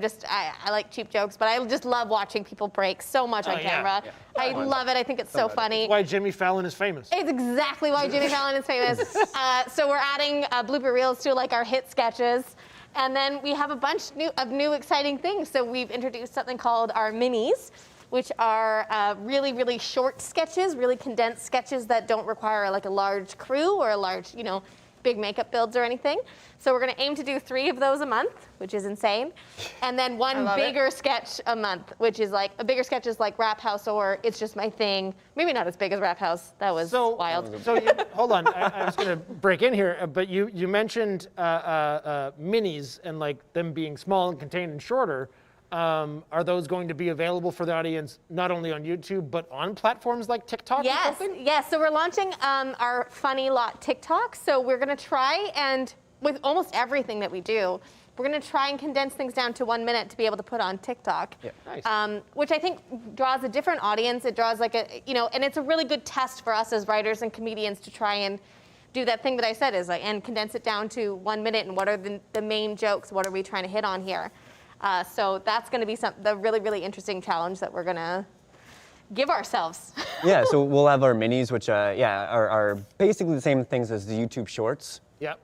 like cheap jokes, but I just love watching people break so much on camera. Yeah. I love it. I think it's so funny. That's why Jimmy Fallon is famous. It's exactly why Jimmy Fallon is famous. So we're adding blooper reels to like our hit sketches. And then we have a bunch of new exciting things. So we've introduced something called our minis, which are really, really short sketches, really condensed sketches that don't require like a large crew or a large, you know, big makeup builds or anything. So we're going to aim to do 3 of those a month, which is insane. And then one bigger sketch a month, which is like, a bigger sketch is like Rap House or It's Just My Thing. Maybe not as big as Rap House. That was wild. So hold on, I was going to break in here, but you mentioned minis and like them being small and contained and shorter. Are those going to be available for the audience not only on YouTube, but on platforms like TikTok or something? Yes. So we're launching our Funny Lot TikTok. So we're going to try and, with almost everything that we do, we're going to try and condense things down to 1 minute to be able to put on TikTok. Yeah. Nice. Which I think draws a different audience. It draws like a, and it's a really good test for us as writers and comedians to try and do that thing that I said, is like, and condense it down to 1 minute, and what are the main jokes, what are we trying to hit on here? So that's going to be the really, really interesting challenge that we're going to give ourselves. Yeah, so we'll have our minis, which are basically the same things as the YouTube Shorts. Yep.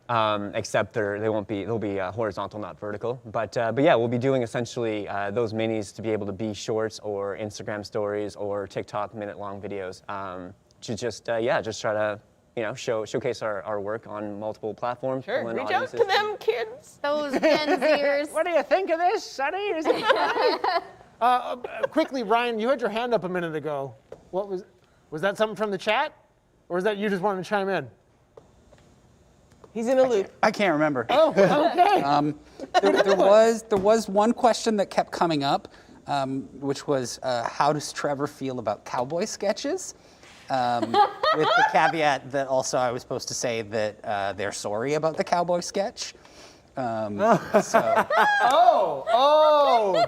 Except they'll be horizontal, not vertical. But yeah, we'll be doing essentially those minis to be able to be shorts or Instagram stories or TikTok minute-long videos to just try to showcase our work on multiple platforms. Sure, pull in reach out audiences. to them kids. Those Gen Zers. What do you think of this, Sonny? Is it funny? Quickly, Ryan, you had your hand up a minute ago. What was that something from the chat? Or was that you just wanted to chime in? He's in a loop. I can't remember. Oh, okay. There was one question that kept coming up, which was how does Trevor feel about cowboy sketches? With the caveat that also I was supposed to say that they're sorry about the cowboy sketch. That took me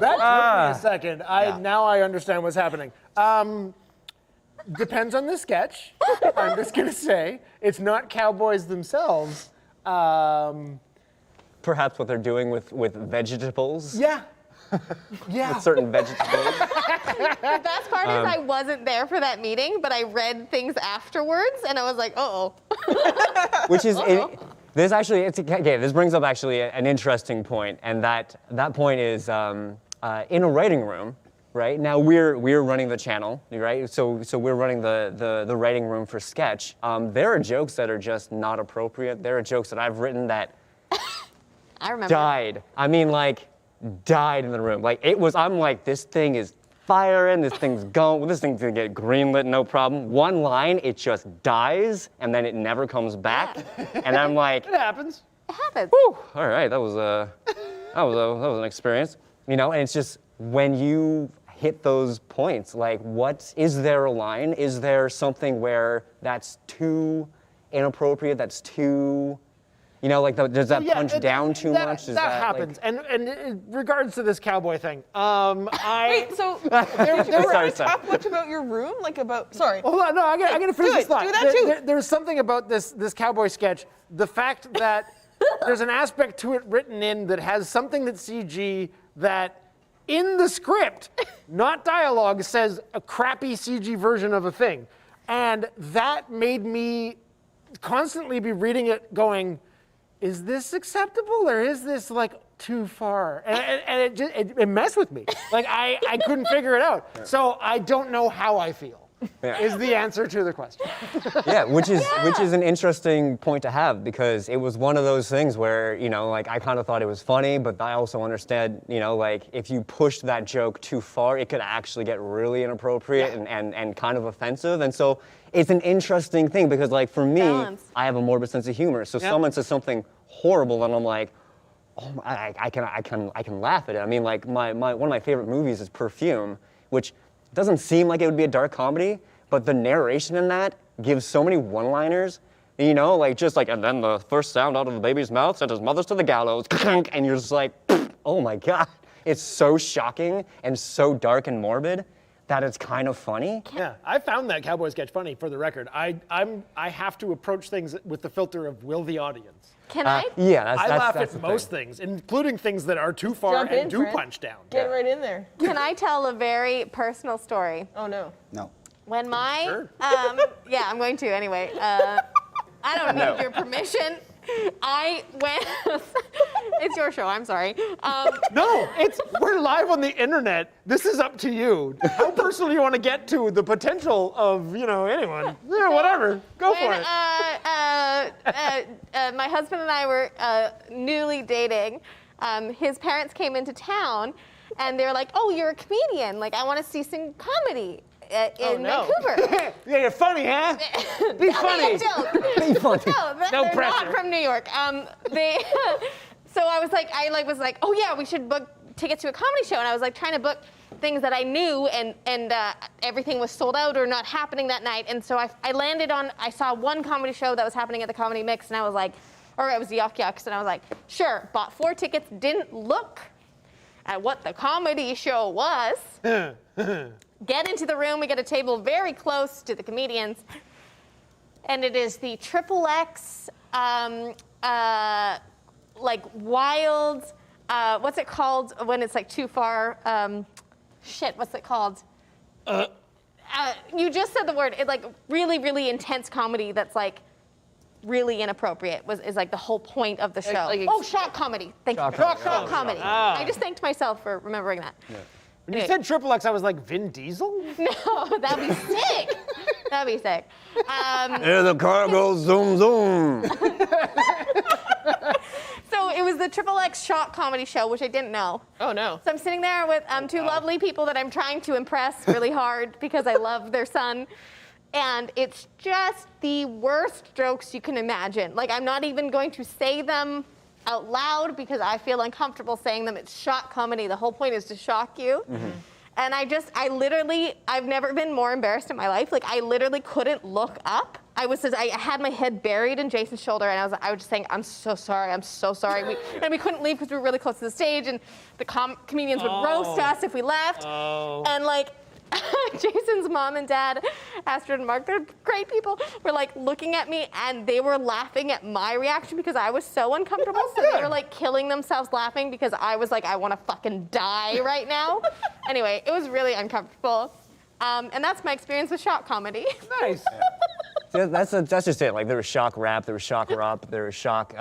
a second. Now I understand what's happening. Depends on the sketch. I'm just gonna say it's not cowboys themselves. Perhaps what they're doing with vegetables. Yeah. Yeah. With certain vegetables. The best part is I wasn't there for that meeting, but I read things afterwards, and I was like, uh-oh. Which is, this brings up actually an interesting point, and that point is in a writing room, right? Now we're running the channel, right? So we're running the writing room for sketch. There are jokes that are just not appropriate. There are jokes that I've written that I remember. died. I mean, like, died in the room. Like, I'm like, this thing is firing, this thing's going, this thing's gonna get greenlit, no problem. One line, it just dies, and then it never comes back. And I'm like, It happens. It happens. whew, all right, that was an experience. And it's just, when you hit those points, like, is there a line? Is there something where that's too inappropriate, that's too, does that punch down too much? Is that happens. And in regards to this cowboy thing, Wait, so did you really talk much about your room? Sorry. Hold on, no, I gotta finish this thought. Do that too. There's something about this cowboy sketch. The fact that there's an aspect to it written in that has something that's CG that in the script, not dialogue, says a crappy CG version of a thing. And that made me constantly be reading it going, is this acceptable or is this like too far? And it messed with me. Like I couldn't figure it out. So I don't know how I feel. Yeah. Is the answer to the question. Yeah, which is an interesting point to have, because it was one of those things where, I kind of thought it was funny, but I also understand, if you pushed that joke too far, it could actually get really inappropriate and kind of offensive. And so it's an interesting thing, because for me, Balance. I have a morbid sense of humor. So someone says something horrible and I'm like, oh, I can laugh at it. I mean, one of my favorite movies is Perfume, which doesn't seem like it would be a dark comedy, but the narration in that gives so many one-liners, and then the first sound out of the baby's mouth sent his mother's to the gallows, and you're just like, oh my God. It's so shocking and so dark and morbid that it's kind of funny. Yeah, I found that cowboy sketch funny, for the record. I have to approach things with the filter of will the audience. Can I? Yeah, I laugh that's at the most thing. things, including things that are too far Jump and in, do friend. punch down. Get right in there. Can I tell a very personal story? Oh no. No. When my, Sure. yeah, I'm going to anyway. I don't need your permission. I went, it's your show, I'm sorry. No, we're live on the internet. This is up to you. How personal you want to get to the potential of, anyone. Yeah, whatever. Go for it. My husband and I were newly dating. His parents came into town, and they were like, "Oh, you're a comedian. I want to see some comedy in no. Vancouver." Yeah, you're funny, huh? Be funny. Be funny. No they're pressure. not from New York. So I was like, oh yeah, we should book tickets to a comedy show, and I was like trying to book things that I knew, and everything was sold out or not happening that night. And so I landed on, I saw one comedy show that was happening at the Comedy Mix, and I was like, or it was the Yuck Yucks, and I was like, sure, bought 4 tickets, didn't look at what the comedy show was. Get into the room, we get a table very close to the comedians, and it is the XXX, like wild, what's it called when it's like too far? What's it called? You just said the word. It's like really, really intense comedy that's like really inappropriate is like the whole point of the show. Shock comedy. Thank you. Shock comedy. I just thanked myself for remembering that. Yeah. When you said XXX, I was like, Vin Diesel? No, that'd be sick. That'd be sick. Here the car goes zoom, zoom. So it was the XXX shock comedy show, which I didn't know. Oh, no. So I'm sitting there with 2 lovely people that I'm trying to impress really hard because I love their son. And it's just the worst jokes you can imagine. Like, I'm not even going to say them out loud because I feel uncomfortable saying them. It's shock comedy. The whole point is to shock you. Mm-hmm. And I've never been more embarrassed in my life. Like, I literally couldn't look up. I had my head buried in Jason's shoulder, and I was just saying, I'm so sorry. And we couldn't leave because we were really close to the stage, and the comedians would roast us if we left. And like, Jason's mom and dad, Astrid and Mark, they're great people, were like looking at me, and they were laughing at my reaction because I was so uncomfortable. So they were like killing themselves laughing because I was like, I want to fucking die right now. Anyway, it was really uncomfortable. And that's my experience with shock comedy. Nice. Yeah, that's just it. Like, there was shock rap, there was shock rock, there was shock,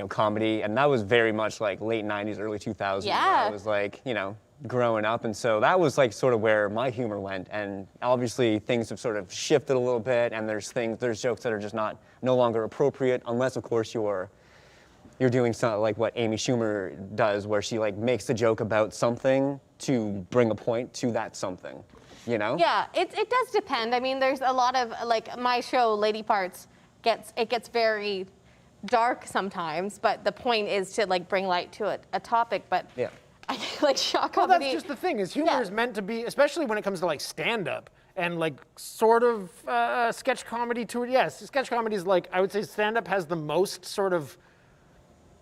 comedy, and that was very much like late '90s, early 2000s. Yeah. I was like, growing up, and so that was like sort of where my humor went. And obviously, things have sort of shifted a little bit, and there's jokes that are just no longer appropriate, unless of course you're doing something like what Amy Schumer does, where she like makes a joke about something to bring a point to that something. Yeah, it does depend. I mean, there's a lot of, like, my show, Lady Parts, gets very dark sometimes, but the point is to, like, bring light to a topic, but yeah. I like shock comedy. Well, that's just the thing, is humor is meant to be, especially when it comes to, like, stand-up and, like, sort of sketch comedy to it. Yes, sketch comedy is, like, I would say stand-up has the most sort of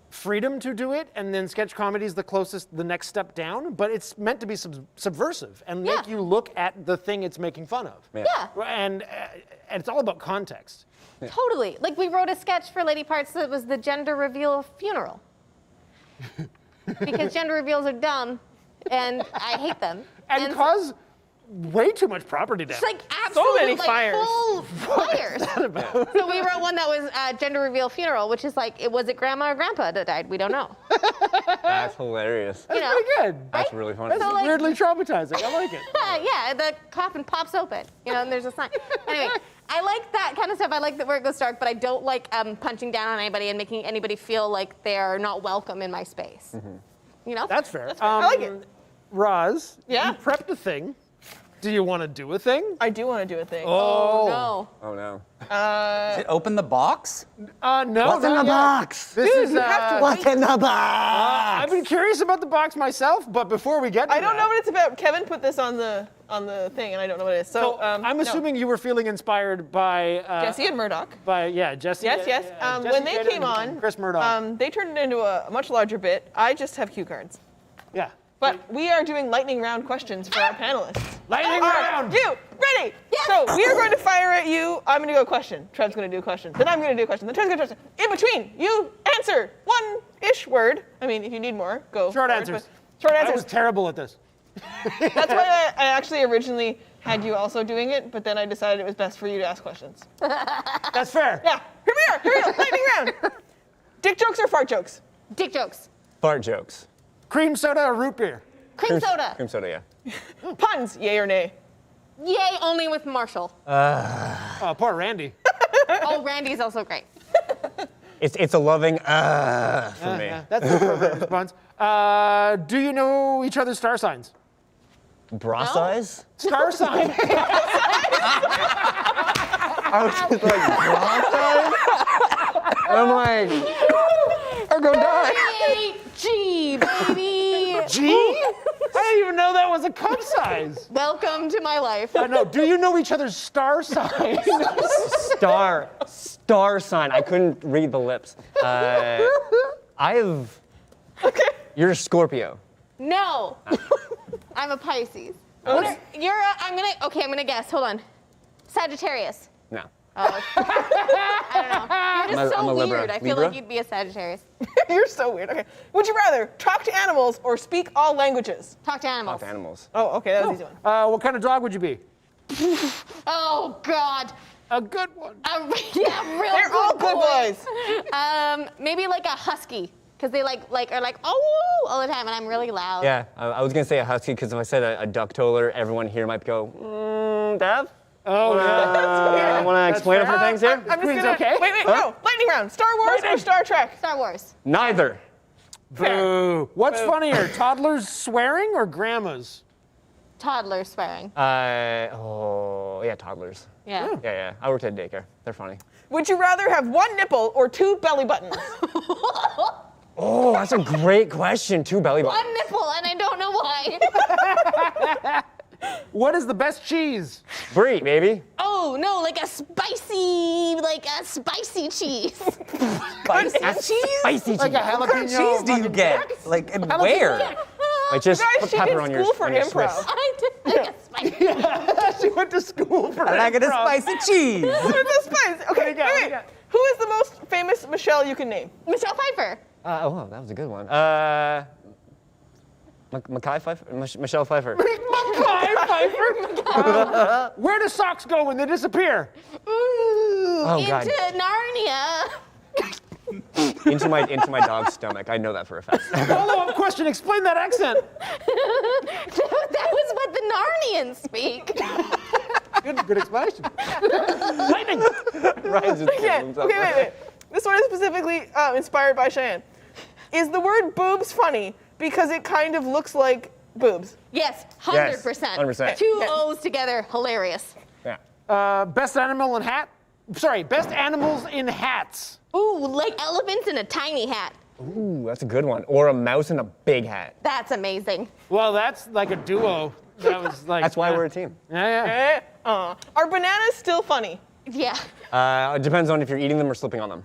freedom to do it, and then sketch comedy is the next step down, but it's meant to be subversive and make you look at the thing it's making fun of. Yeah. And it's all about context. Totally. Like, we wrote a sketch for Lady Parts that was the gender reveal funeral. Because gender reveals are dumb, and I hate them. And cause way too much property damage. It's like absolutely many fires. Full fires. So we wrote one that was gender reveal funeral, which is like, was it grandma or grandpa that died? We don't know. That's hilarious. That's pretty good. That's really funny. That's weirdly traumatizing. I like it. Yeah, the coffin pops open, and there's a sign. Anyway, I like that kind of stuff. I like that where it goes dark, but I don't like punching down on anybody and making anybody feel like they're not welcome in my space. Mm-hmm. That's fair. I like it. Roz, Yeah? you prepped a thing. Do you want to do a thing? I do want to do a thing. Oh. No. Oh no. Is it open the box? No. What's in the box? This is, What's in the box? I've been curious about the box myself, but before we get to I don't that, know what it's about. Kevin put this on the thing, and I don't know what it is. So I'm assuming you were feeling inspired by Jesse and Murdoch. Jesse. Yes. Jesse When they Jada came and on, Chris Murdoch. they turned it into a much larger bit. I just have cue cards. Yeah. But we are doing lightning round questions for our panelists. Lightning round! You, ready? Yes. So we are going to fire at you. I'm going to do a question. Trev's going to do a question. Then I'm going to do a question. Then Trev's going to do a question. In between, you answer one-ish word. I mean, if you need more, go Short for it, answers. Short I answers. was terrible at this. That's why I actually originally had you also doing it, but then I decided it was best for you to ask questions. That's fair. Yeah. Here we go. Lightning round. Dick jokes or fart jokes? Dick jokes. Fart jokes. Cream soda or root beer? Cream soda. Cream soda, yeah. Puns, yay or nay? Yay, only with Marshall. Oh, poor Randy. Oh, Randy's also great. It's a loving for me. That's the appropriate response. Do you know each other's star signs? Bra size? Star sign. I was just like, bra size? And I'm like, I'm gonna die. G, baby. G? I didn't even know that was a cup size. Welcome to my life. I know. Do you know each other's star signs? Star sign. I couldn't read the lips. You're a Scorpio. No. I'm a Pisces. I'm gonna guess. Hold on. Sagittarius. No. Oh. I don't know. You're just I'm so a Libra. weird. I feel Libra? like you'd be a Sagittarius. You're so weird. Okay. Would you rather talk to animals or speak all languages? Talk to animals. Off animals. Oh, okay, that was an easy one. What kind of dog would you be? Oh God. A good one. Yeah, real They're all good boys. Maybe like a husky, because they are like oh all the time, and I'm really loud. Yeah, I was gonna say a husky because if I said a duck toller, everyone here might go, Dev? Oh, I want to explain a few things here? I'm just Queen's gonna. okay? Wait, no. Lightning round. Star Wars or Star Trek? Star Wars. Neither. Boo. What's funnier, toddlers swearing or grandmas? Toddler swearing. Yeah, toddlers. Yeah. Yeah. I worked at daycare. They're funny. Would you rather have one nipple or two belly buttons? Oh, that's a great question. Two belly buttons. One nipple, and I don't know why. What is the best cheese? Brie, baby. Oh no, like a spicy cheese. Spicy Spicy Like cheese. a jalapeno. What kind of cheese do you fucking get? jack? Like, and where? Like just Guys, put she pepper did on your school for on your improv. Swiss. I did like a spicy. She went to school for And I get a improv. spicy cheese. It's a spice. Okay, go, wait. Who is the most famous Michelle you can name? Michelle Pfeiffer. Oh, that was a good one. Mackay Pfeiffer? Michelle Pfeiffer. Where do socks go when they disappear? Oh, into God. Narnia. into my dog's stomach. I know that for a fact. Follow-up question. Explain that accent. That was what the Narnians speak. Good explanation. Lightning. Ryan's just Okay, wait. This one is specifically inspired by Cheyenne. Is the word boobs funny because it kind of looks like boobs? Yes, 100%. Yes, 100%. Two O's together, hilarious. Yeah. Best animal in hat? Sorry, best animals in hats. Ooh, like elephants in a tiny hat. Ooh, that's a good one. Or a mouse in a big hat. That's amazing. Well, that's like a duo. That was like. That's why we're a team. Yeah. Are bananas still funny? Yeah. It depends on if you're eating them or slipping on them.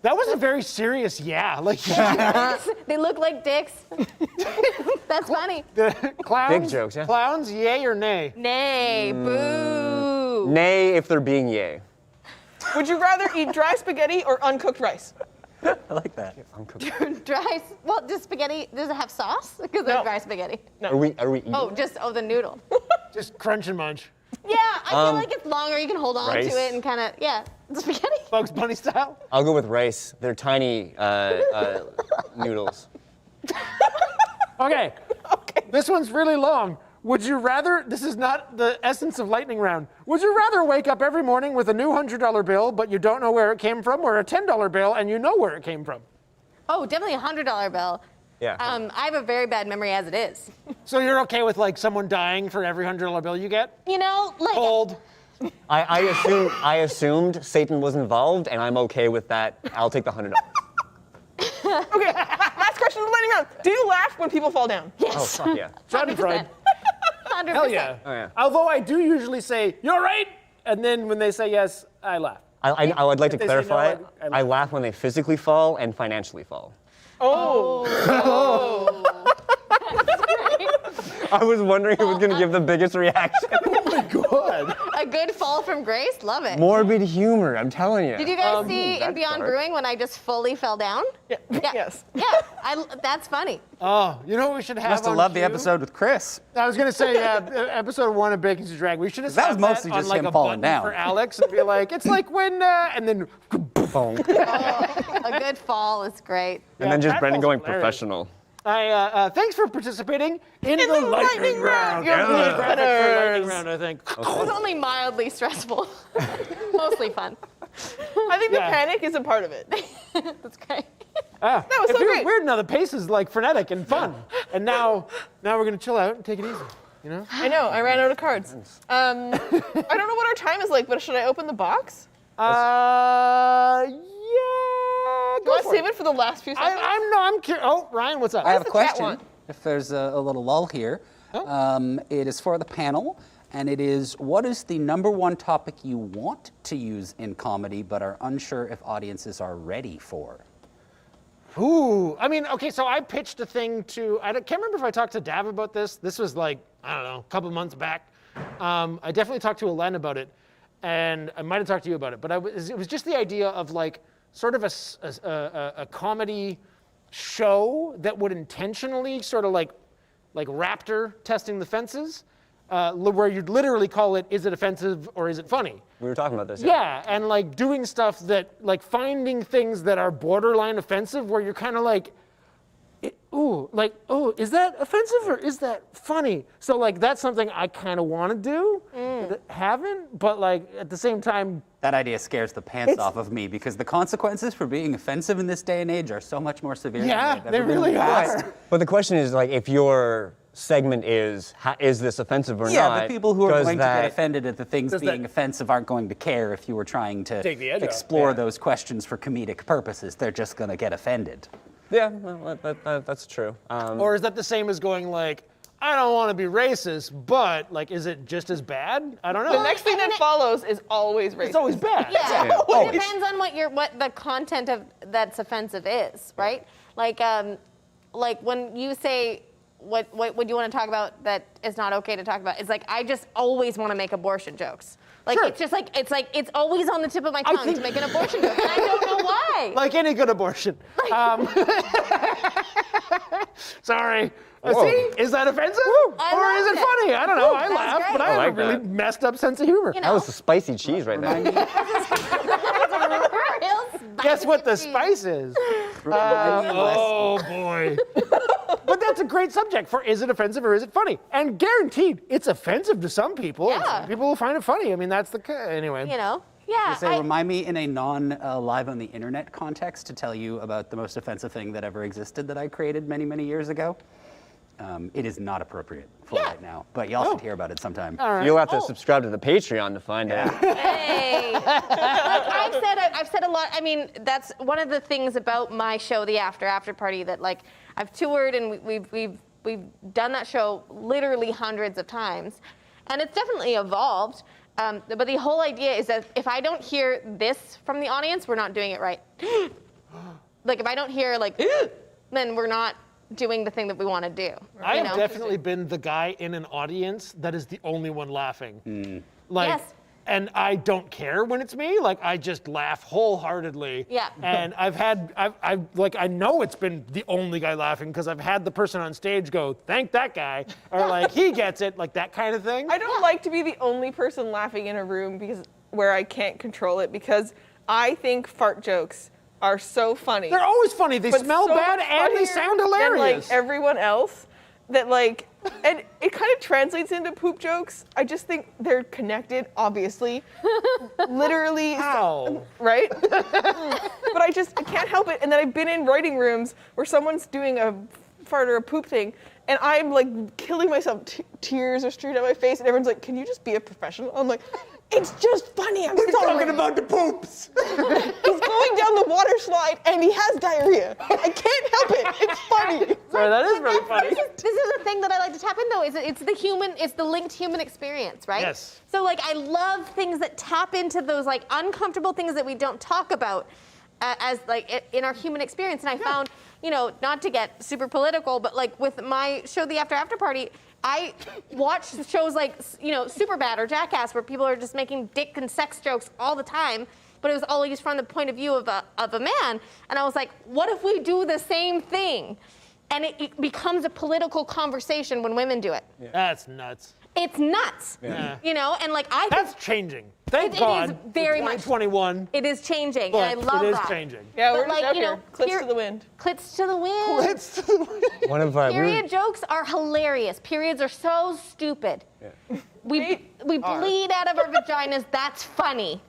That was a very serious yeah. Like They look like dicks. That's funny. the clowns. Big jokes, yeah. Clowns, yay or nay? Nay, boo. Nay, if they're being yay. Would you rather eat dry spaghetti or uncooked rice? I like that. Dry, well, does spaghetti, does it have sauce? Because No. there's dry spaghetti. Are we eating? Oh, the noodle. Just crunch and munch. Yeah, I feel like it's longer. You can hold on rice. to it and kind of, yeah, the spaghetti. Bugs Bunny style. I'll go with rice. They're tiny noodles. Okay. This one's really long. Would you rather, this is not the essence of lightning round, would you rather wake up every morning with a new $100 bill, but you don't know where it came from, or a $10 bill and you know where it came from? Oh, definitely a $100 bill. Yeah. I have a very bad memory as it is. So you're okay with like someone dying for every $100 bill you get? You know, like. Cold. I assumed Satan was involved, and I'm okay with that. I'll take the $100. Okay, last question of the lightning round. Do you laugh when people fall down? Oh, Yes. fuck yeah. Schadenfreude. 100%. Hell yeah. Oh, yeah. Although I do usually say, you're right, and then when they say yes, I laugh. I would like to If they say no, clarify. I I laugh when they physically fall and financially fall. Oh. I was wondering who was going to give the biggest reaction. Good. A good fall from grace? Love it. Morbid humor, I'm telling you. Did you guys see in that's Beyond dark. Brewing when I just fully fell down? Yeah. Yeah. Yes. Yeah, that's funny. Oh, you know what we should have Must have on loved the cue? episode with Chris. I was gonna say, episode 1 of Bacon's Drag. We should have That was had mostly on, just like, him a falling button down. for Alex and be like, it's like when, and then, Boom. A good fall is great. And then just that Brendan was going hilarious. professional. Thanks for participating in the the lightning lightning round. round. You're Yeah. the Graphic for lightning winners. round, I think. It was only mildly stressful. Mostly fun. I think Yeah. the panic is a part of it. That's great. That was so it feels great. weird now. The pace is like frenetic and fun. And now we're gonna chill out and take it easy. You know? I know, I ran out of cards. I don't know what our time is like, but should I open the box? Yeah. Do Go I for save it. it for the last few seconds? I'm curious. Oh, Ryan, what's up? I have a the cat question. want? if there's a little lull here. It is for the panel, and it is, what is the #1 topic you want to use in comedy but are unsure if audiences are ready for? Ooh, I mean, okay, so I pitched a thing to, I can't remember if I talked to Dav about this. This was like, I don't know, a couple months back. I definitely talked to Alen about it, and I might have talked to you about it, but it was just the idea of like sort of a comedy show that would intentionally sort of like Raptor testing the fences, where you'd literally call it, is it offensive or is it funny? We were talking about this. Yeah, and like doing stuff that, like finding things that are borderline offensive where you're kind of like, is that offensive or is that funny? So like that's something I kind of want to do, that haven't, but like at the same time. That idea scares the pants off of me because the consequences for being offensive in this day and age are so much more severe. Yeah, than they really are. But the question is, like, if your segment is this offensive or Yeah, not? the people who are does going to that- get offended at the things being offensive aren't going to care if you were trying to Take the edge off. explore those questions for comedic purposes. They're just going to get offended. Yeah, well, that's true. Or is that the same as going like, I don't want to be racist, but like, is it just as bad? I don't know. The next thing that follows is always racist. It's always bad. Yeah, Oh, it depends on what the content of that's offensive is, right? Like when you say what you want to talk about that is not okay to talk about, it's like I just always want to make abortion jokes. Like Sure. it's just like it's always on the tip of my tongue to make an abortion joke, and I don't know why. Like any good abortion. Sorry. Whoa. See, is that offensive? I Or is love it it. funny? I don't know. I That's laugh, great. but I I have like a really that. messed up sense of humor. You That was the spicy cheese right there. Guess what the spice is? Oh boy. But that's a great subject for is it offensive or is it funny? And guaranteed, it's offensive to some people. And Yeah. some people will find it funny. I mean, that's anyway. You know? Yeah. Say, remind me in a non-live on the internet context to tell you about the most offensive thing that ever existed that I created many, many years ago. It is not appropriate for right now, but y'all should hear about it sometime. You'll have to subscribe to the Patreon to find out. Hey. Like I've said a lot. I mean, that's one of the things about my show, the After Party, that like I've toured and we've done that show literally hundreds of times, and it's definitely evolved. But the whole idea is that if I don't hear this from the audience, we're not doing it right. Like if I don't hear like, then we're not doing the thing that we want to do. I you have know? definitely been the guy in an audience that is the only one laughing. Like, Yes. and I don't care when it's me. Like, I just laugh wholeheartedly. Yeah. And I know it's been the only guy laughing because I've had the person on stage go, thank that guy, or like, he gets it, like that kind of thing. I don't like to be the only person laughing in a room where I can't control it, because I think fart jokes are so funny. They're always funny. They but smell so bad much and they funnier sound than, hilarious. like everyone else, that like, and it kind of translates into poop jokes. I just think they're connected, obviously, literally, Ow. right? But I can't help it. And then I've been in writing rooms where someone's doing a fart or a poop thing, and I'm like killing myself. Tears are streaming down my face, and everyone's like, "Can you just be a professional?" I'm like, "It's just funny. I'm sorry." about the poops. He's going down the water slide and he has diarrhea. I can't help it. It's funny. Sorry, that is really funny. This is the thing that I like to tap in though, is it's the linked human experience, right? Yes. So like I love things that tap into those like uncomfortable things that we don't talk about as like in our human experience. And I found, you know, not to get super political, but like with my show, The After Party, I watched shows like, you know, Superbad or Jackass, where people are just making dick and sex jokes all the time, but it was always from the point of view of a man. And I was like, what if we do the same thing? And it becomes a political conversation when women do it. Yeah. That's nuts. It's nuts, you know? And like I think That's changing. Thank It God. is very It's much. 2021. It is changing, But and I love it is that. changing. Yeah, But we're just like, out you here. know, Clips here- to the wind. Clips to the wind. One of Period jokes are hilarious. Periods are so stupid. We bleed out of our vaginas. That's funny.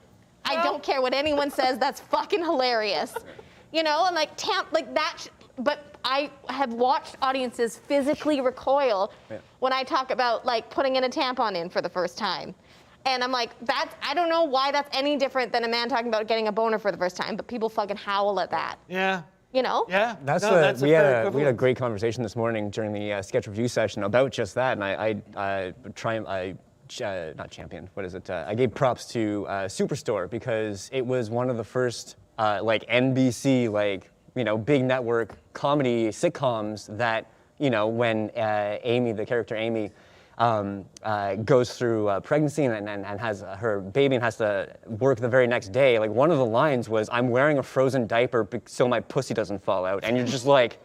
I don't care what anyone says. That's fucking hilarious. You know, and like but I have watched audiences physically recoil when I talk about like putting in a tampon in for the first time. And I'm like, I don't know why that's any different than a man talking about getting a boner for the first time, but people fucking howl at that. Yeah. You know? Yeah. That's No, that's a we had fair a equivalent. great conversation this morning during the sketch review session about just that, and I gave props to Superstore because it was one of the first like NBC big network comedy sitcoms that when Amy, the character Amy, goes through pregnancy and has her baby and has to work the very next day. Like one of the lines was, "I'm wearing a frozen diaper so my pussy doesn't fall out," and you're just like,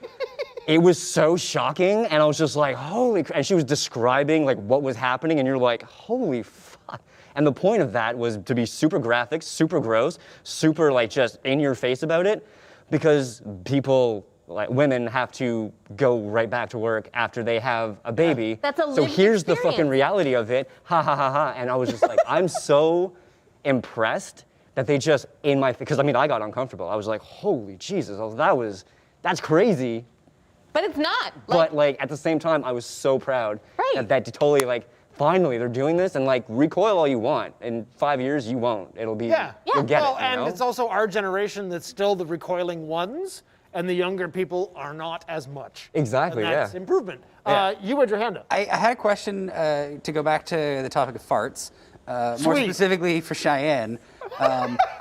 it was so shocking, and I was just like, holy. And she was describing like what was happening, and you're like, holy fuck. And the point of that was to be super graphic, super gross, super like just in your face about it, because people. Like women have to go right back to work after they have a baby. That's a so lived here's the experience. fucking reality of it. Ha ha ha ha. And I was just like, I'm so impressed that they just in my because I got uncomfortable. I was like, holy Jesus, that's crazy. But it's not. But like at the same time, I was so proud that totally like finally they're doing this and like recoil all you want. In 5 years you won't. It'll be you'll get well, it. and it's also our generation that's still the recoiling ones. And the younger people are not as much. Exactly, and that's yeah. improvement. Yeah. You had your hand up. I had a question to go back to the topic of farts, more Sweet. specifically for Cheyenne.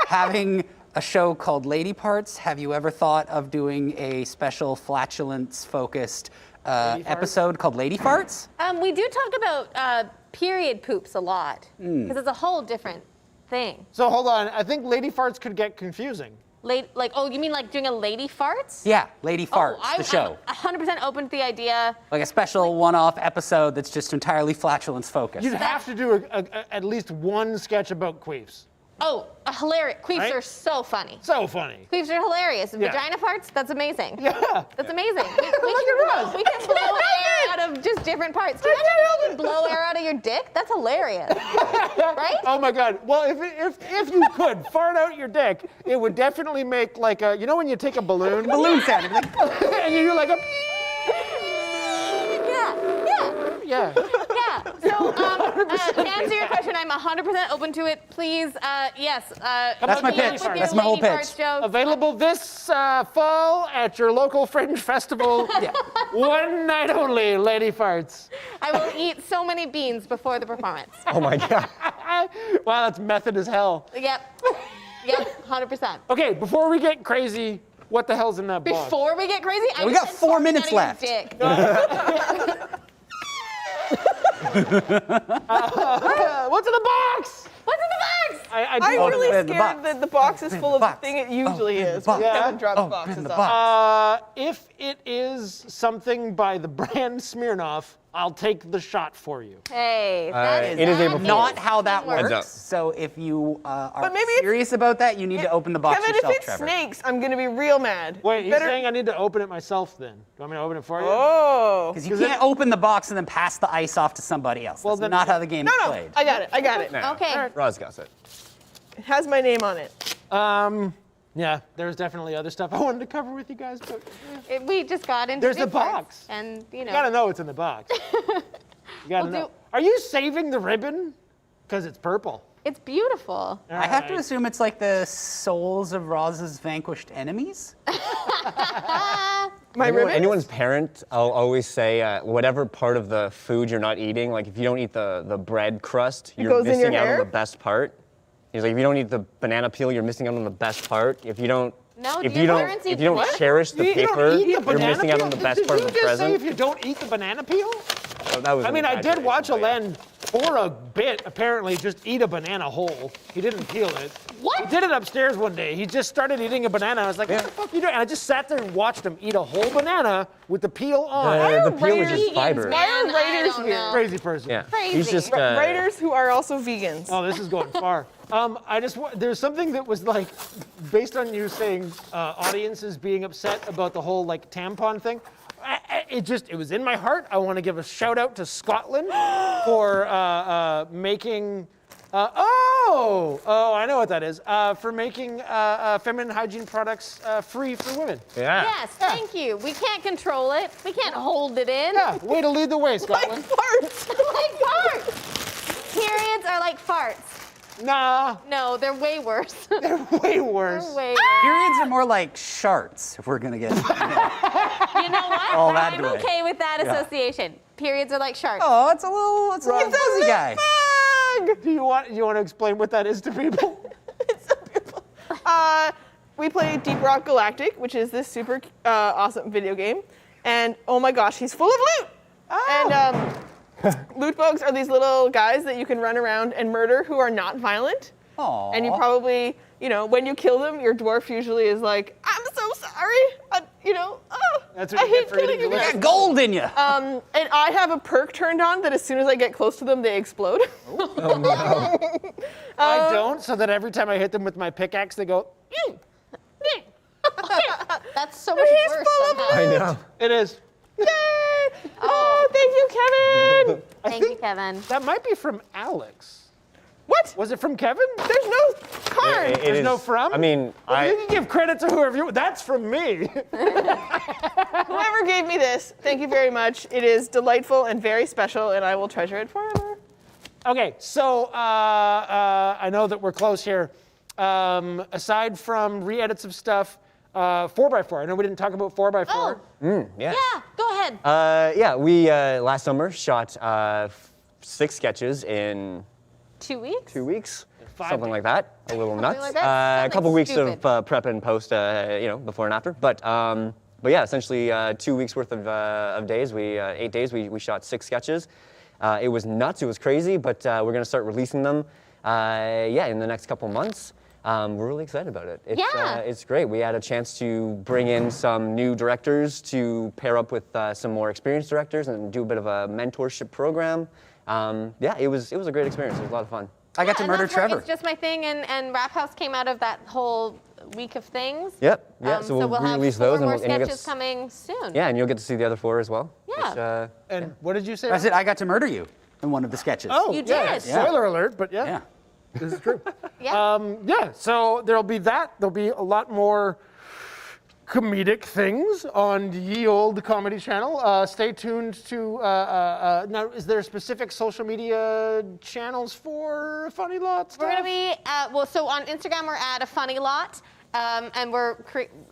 Having a show called Lady Parts, have you ever thought of doing a special flatulence-focused episode called Lady Farts? We do talk about period poops a lot because it's a whole different thing. So hold on, I think lady farts could get confusing. You mean like doing a lady farts? Yeah, Lady Farts, the show. I'm 100% open to the idea. Like a special one-off episode that's just entirely flatulence-focused. You'd have to do at least one sketch about queefs. Oh, hilarious. Queefs Right? are so funny. So funny. Queefs are hilarious. Yeah. Vagina farts, that's amazing. Yeah. That's amazing. Look at us. We can blow air out of just different parts. Can you imagine if you could blow air out of your dick? That's hilarious. Right? Oh my God. Well, if you could fart out your dick, it would definitely make like a, when you take a balloon? Balloon sound. Like, and you do like a, Yeah. yeah. Yeah. So to answer your question, I'm 100% open to it. Please, yes. That's my hook me up pitch. with your That's my whole Lady Farts pitch. joke. Available this fall at your local fringe festival. One night only, Lady Farts. I will eat so many beans before the performance. Oh my God. Wow, that's method as hell. Yep. Yep, 100%. Okay, before we get crazy, what the hell's in that box? Before we get crazy, I we just got said 4 farting minutes out of your left. dick. What's in the box? What's in the box? I I'm do really in the scared box. that the box is full of the box. thing it usually in the is. box. We Yeah. haven't dropped Oh, boxes in the off. box. If it is something by the brand Smirnoff, I'll take the shot for you. Hey, that is it is able to- Not how that Heads works. up. So if you are But maybe it's- serious about that, you need to open the box Kevin, yourself, if it's Trevor. snakes, I'm gonna be real mad. Wait, he's Better- saying I need to open it myself then. Do you want me to open it for you? Oh. Because you can't open the box and then pass the ice off to somebody else. Well, That's then- not how the game No, is no, played. I got it. No. Okay. Roz got it. It has my name on it. Yeah, there's definitely other stuff I wanted to cover with you guys, but We just got into There's the dick farts, box. and you gotta know what's in the box. You gotta We'll know. do- Are you saving the ribbon? Because it's purple. It's beautiful. I have to Alright. assume it's like the souls of Roz's vanquished enemies. My ribbon. Anyone's parent, I'll always say, whatever part of the food you're not eating, like if you don't eat the bread crust, you're goes in your missing out on hair? the best part. He's like, if you don't eat the banana peel, you're missing out on the best part. If you don't, No, if do you your don't, parents if eat you don't what? cherish the You don't paper, eat the you're banana missing out peel? on the best Did part you of the just say present. if you don't eat the banana peel? So that was I an mean, I did exaggeration, watch but yeah. Alen for a bit, apparently, just eat a banana whole. He didn't peel it. What? He did it upstairs one day. He just started eating a banana. I was like, what the fuck are you doing? And I just sat there and watched him eat a whole banana with the peel on. The peel is just Vegans, fiber. man, are writers I don't here? know. Crazy person. Yeah, Crazy. he's just Writers who are also vegans. Oh, this is going far. There's something that was like, based on you saying audiences being upset about the whole like tampon thing. It was in my heart. I want to give a shout out to Scotland for making. I know what that is. For making feminine hygiene products free for women. yeah. Yes, thank you. We can't control it. We can't hold it in. Yeah, way to lead the way, Like Scotland. farts. Like farts. Periods are like farts. Nah, No, they're way worse. they're way worse. They're way worse. Periods are more like sharts, if we're gonna get. You know what? All that I'm way. okay with that Yeah. association. Periods are like sharks. Oh, it's a little fuzzy guy. Do you want to explain what that is to people? It's so beautiful. We played Deep Rock Galactic, which is this super awesome video game. And oh my gosh, he's full of loot! And loot bugs are these little guys that you can run around and murder who are not violent. Aw. And you probably, when you kill them, your dwarf usually is like, I'm so sorry. That's what I you get hate for killing eating you delicious. guys. Got gold in you. And I have a perk turned on that as soon as I get close to them, they explode. I don't, so that every time I hit them with my pickaxe, they go. That's so much He's worse full of somehow. I know. It is. Yay! Oh, thank you, Kevin. Thank you, Kevin. That might be from Alex. What? Was it from Kevin? There's no card. It There's is- no from? I mean, Well, you can give credit to whoever you. That's from me. Whoever gave me this, thank you very much. It is delightful and very special, and I will treasure it forever. Okay, so I know that we're close here. Aside from re-edits of stuff, 4x4. I know we didn't talk about 4x4. Oh, yeah. yeah, go ahead. Yeah, we last summer shot 6 sketches in 2 weeks? 2 weeks, 5 something like that. A little nuts. like that? A couple Something weeks stupid. of prep and post, before and after. But yeah, essentially 2 weeks worth of days. 8 days. We shot 6 sketches. It was nuts. It was crazy. But we're gonna start releasing them. In the next couple months. We're really excited about it. It's great. We had a chance to bring in some new directors to pair up with some more experienced directors and do a bit of a mentorship program. It was a great experience. It was a lot of fun. I got to and murder that's where Trevor. It's Just My Thing and Rap House came out of that whole week of things. Yep. Yeah. So we'll have release 4 those more and you'll get sketches coming soon. Yeah, and you'll get to see the other 4 as well. Yeah. Which, And what did you say? I said I got to murder you in one of the sketches. Oh, You yeah. did. Spoiler alert, but Yeah. this is true. Yeah. So there'll be that. There'll be a lot more comedic things on ye old comedy channel. Stay tuned to, now is there specific social media channels for Funny Lot stuff? We're gonna be so on Instagram we're at a funny lot, and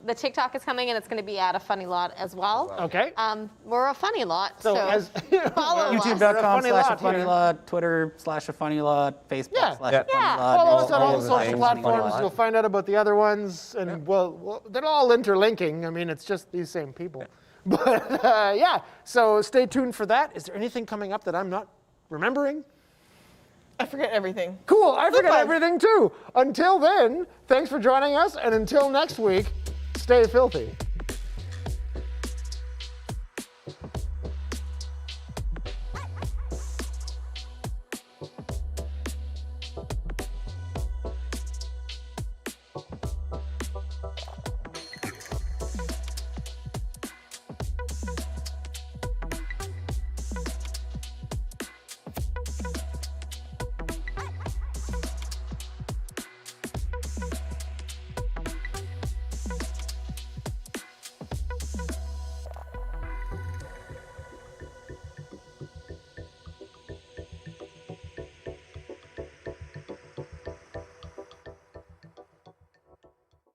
the TikTok is coming and it's gonna be at a funny lot as well. Okay. We're a funny lot, So so, as- follow us. YouTube.com/afunnylot, Twitter/afunnylot, Yeah. Facebook/afunny Yeah. lot. Follow us on all all the of the social things, platforms. Funny Lot. You'll find out about the other ones, and well, they're all interlinking. I mean, it's just these same people. But so stay tuned for that. Is there anything coming up that I'm not remembering? I forget everything. Cool, I forget bug. everything too. Until then, thanks for joining us, and until next week, stay filthy.